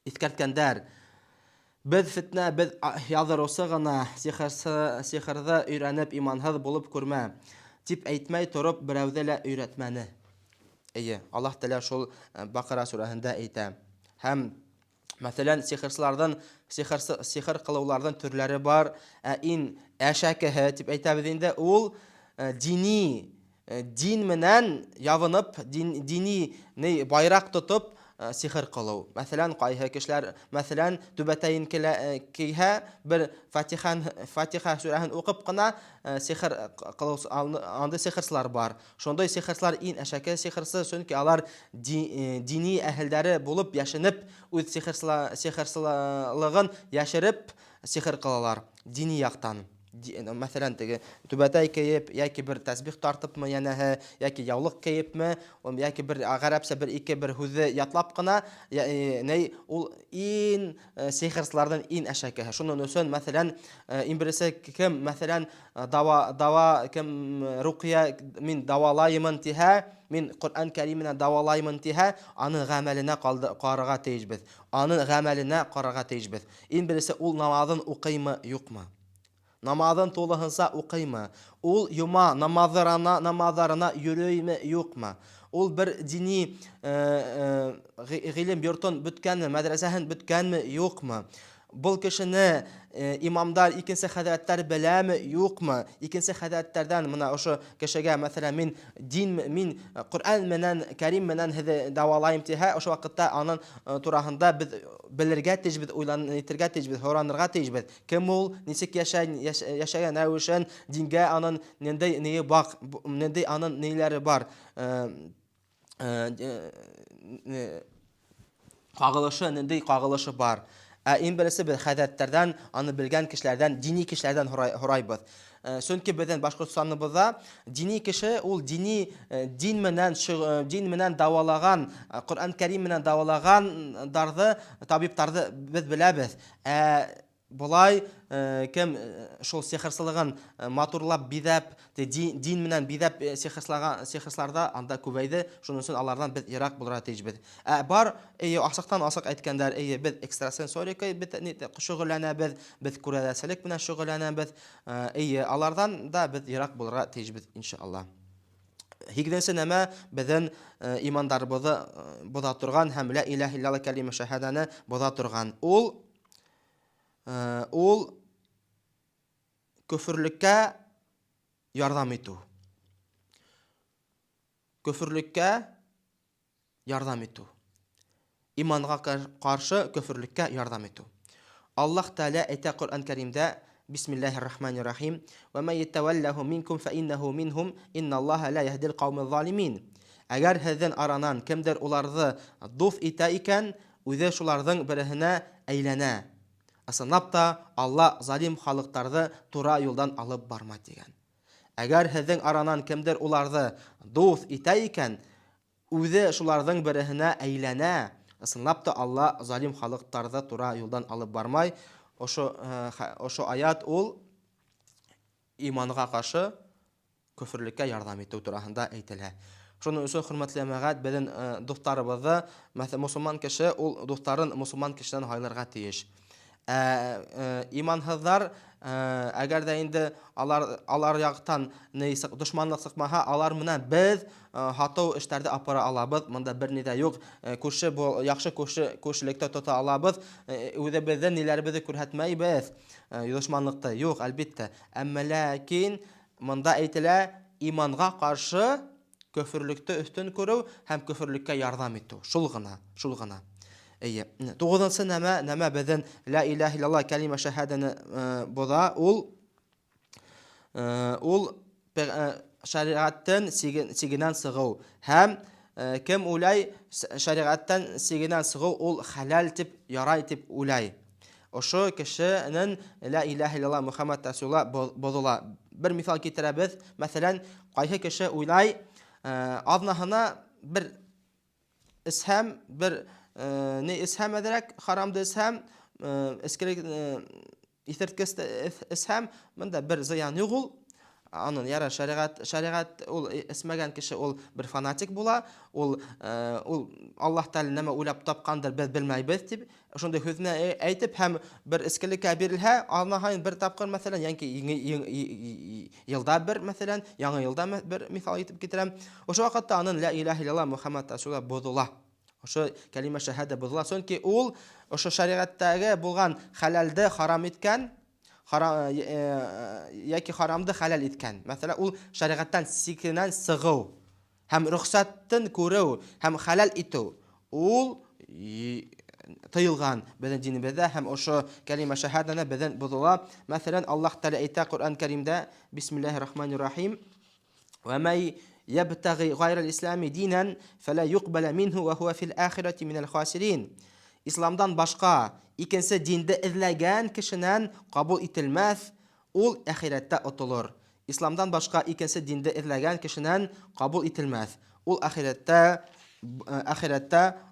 искәрткәндәр. Без яздырусы гына, сихрды өйрәнеп, иманһыз булып күрмә дип әйтмәй торып, берәүдә лә өйрәтмәне. Әйе, Аллаһ Тәгалә шул Бакара сүрәһендә әйтә. Һәм мәсәлән, сихр кылулардан төрләре бар. Ин әшәкеһе дип әйтәбез инде, ул дин менән ябынып, дини байрак тотып сихр кылу. Мәсәлән, кайһы кешеләр, мәсәлән, түбәтәен кийһә, бер Фатиха сүрәһен укып кына сихр кылу, анда сихрсылар бар. Шундый сихрсылар ин әшәке сихрсы, чөнки алар дини әһелләре булып яшенеп, үз сихрсылыгын яшереп сихр кылалар дини яктан. Мәсәлән, түбәтәй киеп, яки бер тәсбих тартыпмы, янәһе, яки яулык киепме, яки бер гарәпсә бер һүзне ятлап кына, ул ин сихрсылардан ин әшәкеһе. Шуның өчен, мәсәлән, берсе кем, мәсәлән, кем руқия мин давалаймын тиһә, мин Коръән Кәрименә давалаймын тиһә, аны гамәленә карарга тиешбез. Ин берсе ул намазын укыймы, юкмы? Намазын тулыһынса укыймы? Ул юма намазларына йөрөйме, юкмы? Ул бер дини гыйлем йортын бүткәнме, мәдрәсәһен бүткәнме, юкмы? Бұл кешене имамдар, икенче хәзрәтләр беләме, юкмы? Икенче хәзрәтләрдән мына ошо кешегә, мәсәлән, мин Коръән менән, Кәрим менән һеҙҙе давалайым тиһә, ошо вакытта аның тураһында без белергә тиешбез, уйланырга тиешбез, һоранырга тиешбез. Кем ул, нисек яшәгән рәвешен, дингә аның нендәй аның ниләре бар, кагылышы, нендәй кагылышы бар. Иң беренче без хәзрәтләрдән, аны белгән кешеләрдән, дини кешеләрдән һорайбыз. Чөнки безнең Башкортстаныбызда дини кеше ул дин менән давалаган, Коръән Кәрим менән давалаган табибларны без беләбез. Булай кем шул сихрсызлыгын матурлап бизәп, дин менән бизәп сихрсларда анда күбәйде. Шуның өчен алардан без ерак булырга тиешбез. Бар, асыктан асык әйткәндәр, без экстрасенсорика шөгыльләнәбез, без күрәләселек белән шөгыльләнәбез. Алардан да без ерак булырга тиешбез иншалла. Хигденсе нәмә безнең имандарыбызны боза торган һәм ла илаһа илляллаһ кәлимә шаһаданы боза торган. Ул көфірлеккә ярдәм итү. Көфірлеккә ярдәм итү. Иманга каршы көфірлеккә ярдәм итү. Аллаһ Тәала әйтә Коръән Кәримдә: Бисмиллаһир-рахманир-рахим. Ва ман ятаваллаху минкум фа иннаху минхум, инналлаһа ла яһдил каумаз залимин. Әгәр һездән аранан кемдер уларны дуф итә икән, үзе шуларның беренә әйләнә. Асынлап та Алла залим халыктарны тура юлдан алып бармай дигән. Әгәр һезнең аранан кемдер уларны дуф итә икән, үзе шуларның беренә әйләнә. Асынлап та Алла залим халыктарны тура юлдан алып бармай. Ошо аят ул иманга каршы көфірлеккә ярдәм итү турасында әйтелә. Шуның өчен хөрмәтле әмәгать, безнең дусларыбызны, мәсәлән, мусульман кеше ул дусларын мусульман кешедән һайларга тиеш. Иманһызлар, әгәр дә инде алар яктан дошманлык сыкмаһа, алар менән без хатау эшләрдә апара алабыз. Монда бер ни дә юк. Яхшы күршелектә тота алабыз. Үзебездән ниләребезне күрһәтмәйбез. Дошманлыкта юк, әлбәттә. Әмма ләкин монда әйтелә, иманга каршы көфірлекте өстен күрү һәм көфірлеккә ярдәм итү. Шул гына. Тугызынчы нәмә безнең ла илаһа илляллаһ кәлимә шаһаданы боза. Ул шариғаттан сигенән сығу. Һәм кем уйлай шариғаттан сигенән сығу ул халал тип, ярай тип уйлай. Ошо кешенең ла илаһа илляллаһ Мухаммад Расулуллаһ бозыла. Бер мисал китерәбез. Мәсәлән, кайсы кеше уйлай, азнаһына бер исһам, бер исһам әдерәк, харамды исһам, искелек исерткес исһам, монда бер зыян юк ул. Аның яра шариғат ул исмәгән кеше ул бер фанатик була. Ул Аллаһ Тәала нәмә уйлап тапкандыр, без белмәйбез дип, шундый сүзне әйтеп һәм бер искелеккә бирелһә, алнаһын бер тапкыр, мәсәлән, яки елда бер, мәсәлән, яңа елда бер мисал итеп китерәм. Ошо вакытта аның ла илаһа илляллаһ Мухаммад Расулуллаһ бозыла. Ошо кәлимә шаһада бозыла. Чөнки ул ошо шариғаттагы булган халалды харам иткән, яки харамды халал иткән. Мәсәлән, ул шариғаттан сикенән сыгу һәм рөхсәттен күрү һәм халал итү ул тыйылган безнең динебездә һәм ошо кәлимә шаһаданы безнең бозыла. Мәсәлән, Аллаһ Тәала әйтә Коръән Кәримдә: Бисмиллаһир-рахманир-рахим. Ва май ябтагhi гайра al-ислами динан фала юqбала минху ва хува фил ахирати минал хасирин. Исламдан башка икенче динде эзләгән кешенән кабул ителмәс, ул ахиратта отылыр. Исламдан башка икенче динде эзләгән кешенән кабул ителмәс, ул ахиратта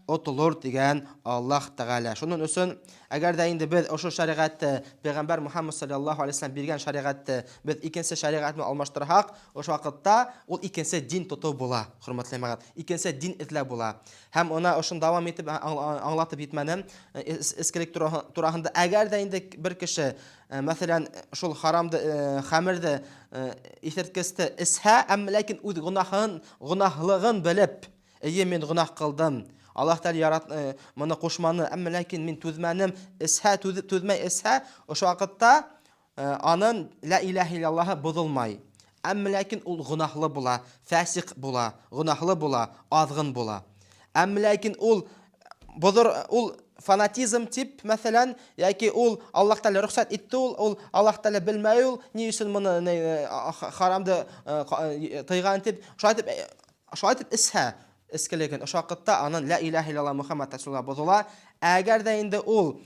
отылыр дигән Аллаһ Тәгалә. Шуның өчен, әгәр дә инде без ошо шариғатты, Пәйгамбәр Мухаммад саллаллаһу алейһи ва саллям биргән шариғатты без икенче шариғатны алмаштырһак, ошо вакытта ул икенче дин тоту була. Хөрмәтле мәгълүмат, икенче дин эзләп була. Һәм аны ошын дәвам итеп аңлатып битмәнем. Искелек турасында әгәр дә инде бер кеше, мәсәлән, шул харамды, хәмерде, исерткесте исһә, әмма ләкин үз гунаһлыгын белеп, мен гунах кылдым. Аллаһ Тәала яратты моны кушманы, әмма ләкин мин түзмәнем, түзмәй исһә, ошо вакытта аның ла илаһа илляллаһы бозылмай. Әмма ләкин ул гунахлы була, фасик була, гунахлы була, азгын була. Әмма ләкин ул фанатизм тип, мәсәлән, яки ул Аллаһ Тәала рөхсәт итте, ул Аллаһ Тәала белмәй, ул ни өчен моны харамды тыйган тип, шулай итеп исһә, искелеген. Ошо вакытта анын ла илаха иллаллах Мухаммад Расулуллах бозула. Әгәр дә инде ул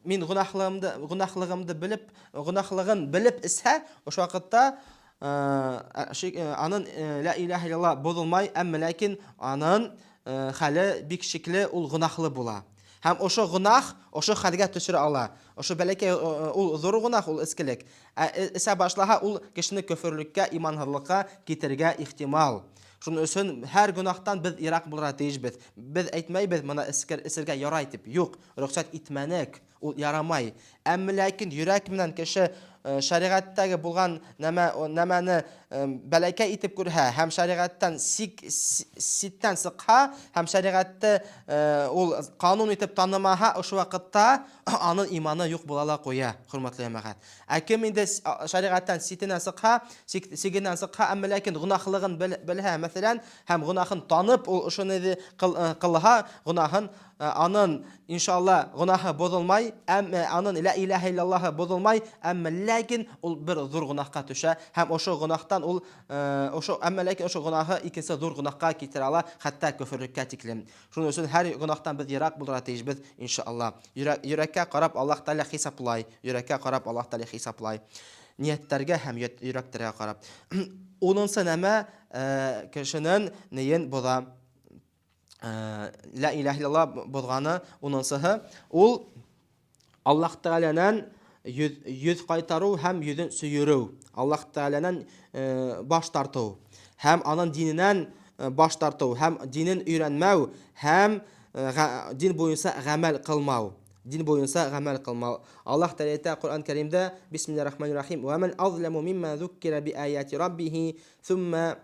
мин гунахлыгымды белеп исә, ошо вакытта анын ла илаха иллаллах бозулмай, әмма ләкин анын хәле бик шикле, ул гунахлы була. Һәм ошо гунах ошо хәлгә төшерә ала. Ошо бәләкәй ул зур гунах, ул искелек. Исә башлаһа, ул кешене көферлеккә, иманһызлыкка китергә ихтимал. Шуның өчен һәр гунахтан без ирак булырга тиешбез. Без әйтмәйбез, моны искергә ярай дип. Юк, рөхсәт итмәнек, ул ярамай. Әмма ләкин йөрәк менән кеше шәригатьтәге булган нәмәне бәләкәй итеп күрһә, һәм шәригатьтән ситтән сыкһа, һәм шәригатьтә ул канун итеп танымаһа, ошо вакытта аның иманы юк була ла куя, хөрмәтле җәмәгать. Кем инде шәригатьтән ситенә сыкһа, сигенән сыкһа, әмма ләкин гунахлыгын белһә, мәсәлән, һәм гунахын танып, ул ошоны кылһа, гунахын анын иншалла гунахы бозылмай, әмма анын ла илаха иллаллахы бозылмай, әмма ләкин ул бер зур гунахка төшә, һәм ошо гунахтан ул әмма ләкин ошо гунахы икенче зур гунахка китерә ала, хәтта көферлеккә тиклем. Шуның өчен һәр гунахтан без ерак булырга тиешбез, иншалла. Йөрәккә карап Аллаһ Тәгалә хисаплай, йөрәккә карап Аллаһ Тәгалә хисаплай. Нияттәргә һәм йөрәкләргә карап. Унынчы нәмә кешенең ниен боза. Ла илаха иллаллах бозганы, унынчыһы ул Аллаһ Тәгаләнән йөз кайтару һәм йөзен сөйрәү. Аллаһ Тәгаләнән баш тарту һәм аның диненән баш тарту һәм динен өйрәнмәү һәм дин буенча гамәл кылмау. Дин буенча гамәл кылмау. Аллаһ Тәгалә әйтә Куръан Кәримдә: Бисмиллаһир-рахманир-рахим. Ва ман азламу мимма зуккира би аяти раббиһи thumma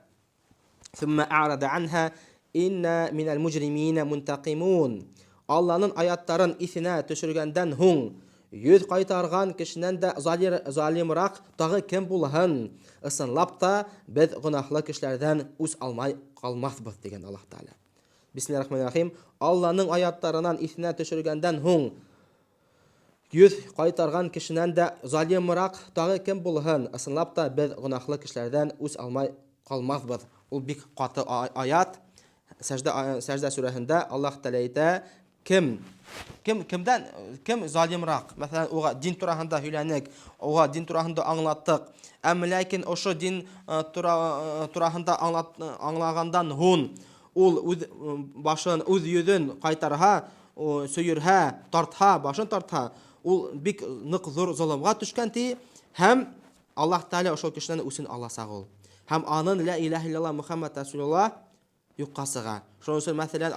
a'rada anha inna minal mujrimina muntaqimун. Аллаһның аяттарын исенә төшергәндән һуң йөз кайтарган кешенән дә залимрак тагы кем булһын? Ысынлап та без гунахлы кешеләрдән үз алмай калмаспыз дигән Аллаһ Тәгалә. Бисмиллаһир-рахманир-рахим. Аллаһның аяттарынан исенә төшергәндән һуң йөз кайтарган кешенән дә залимрак тагы кем булһын? Ысынлап та без гунахлы кешеләрдән үз алмай калмаспыз. Ул бик каты аят. Сәждә сүрәһендә Аллаһ Тәгалә әйтә: Кем залимрак? Мәсәлән, уга дин тураһында һөйләнек, уга дин тураһында аңлаттык. Әмма ләкин ошо дин тураһында аңлагандан һуң ул үз башын, үз йөзен кайтарһа, сөйрһә, тартһа, башын тартһа, ул бик нык зур золымга төшкән ти, һәм Аллаһ Тәгалә ошо кешенән үсен аласак ул. Һәм аның ла илаха иллаллах Мухаммад Расулуллах юкка сыга. Шуның өчен мәсәлән,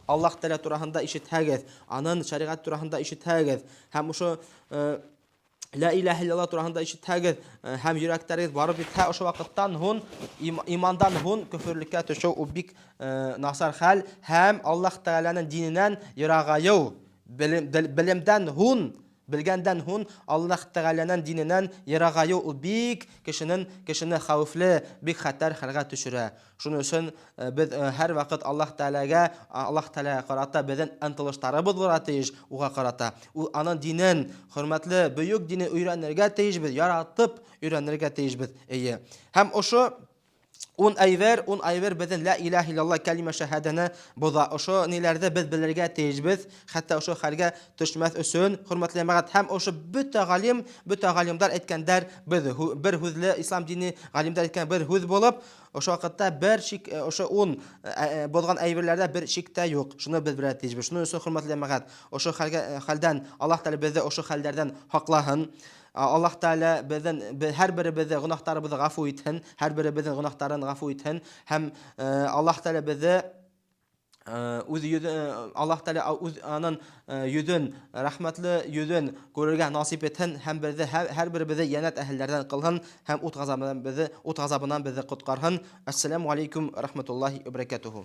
Аллаһ Тәгалә тураһында ишетһәгез, аның шәригать тураһында ишетһәгез, һәм ошо ла илаха иллаллах тураһында ишетһәгез, һәм йөрәктәрегез барып итһә, ошо вакыттан һуң имандан һуң көферлеккә төшү ул бик насар хәл, һәм Аллаһ Тәгаләнең диненән ерагаю, белемдән һуң, белгәндән һуң Аллаһ Тәгаләнең диненән ерагаю ул бик кешене хәвефле, бик хәтәр хәлгә төшерә. Шуның өчен без һәр вакыт Аллаһ Тәгаләгә карата безнең ынтылышларыбыз булырга тиеш, уга карата. Ул аның динен, хөрмәтле бөек динен өйрәнергә тиешбез, яратып өйрәнергә тиешбез. Һәм ошо ун айвер безнең ла илаха иллаллах кәлимә шәһадәне боза. Ошо ниләрдә без белергә тиешбез, хәтта ошо хәлгә төшмәс өчен, хөрмәтле мәгать, һәм ошо бөтә галимдар әйткәннәр, бер хүзле ислам дине галимдар әйткән бер хүз булып, ошо вакытта бер шик, ошо ун бозган әйберләрдә бер шик тә юк. Шуны без белергә тиешбез. Шуның өчен, хөрмәтле мәгать, ошо хәлдән Аллаһ Тәгалә безне ошо хәлләрдән хаклаһын. Аллаһ Тәгалә безнең һәр беребезне гунахтарыбызны гафу итһен, һәр беребезнең гунахтарын гафу итһен, һәм Аллаһ Тәгалә безне Аллаһ Тәгалә үз аның йөзен, рәхмәтле йөзен күрергә насип итһен, һәм безне һәр беребезне янат әһелләрдән кылһын, һәм ут газабынан безне коткарһын. Ассаламу алейкум рахматуллаһи ва баракатуху.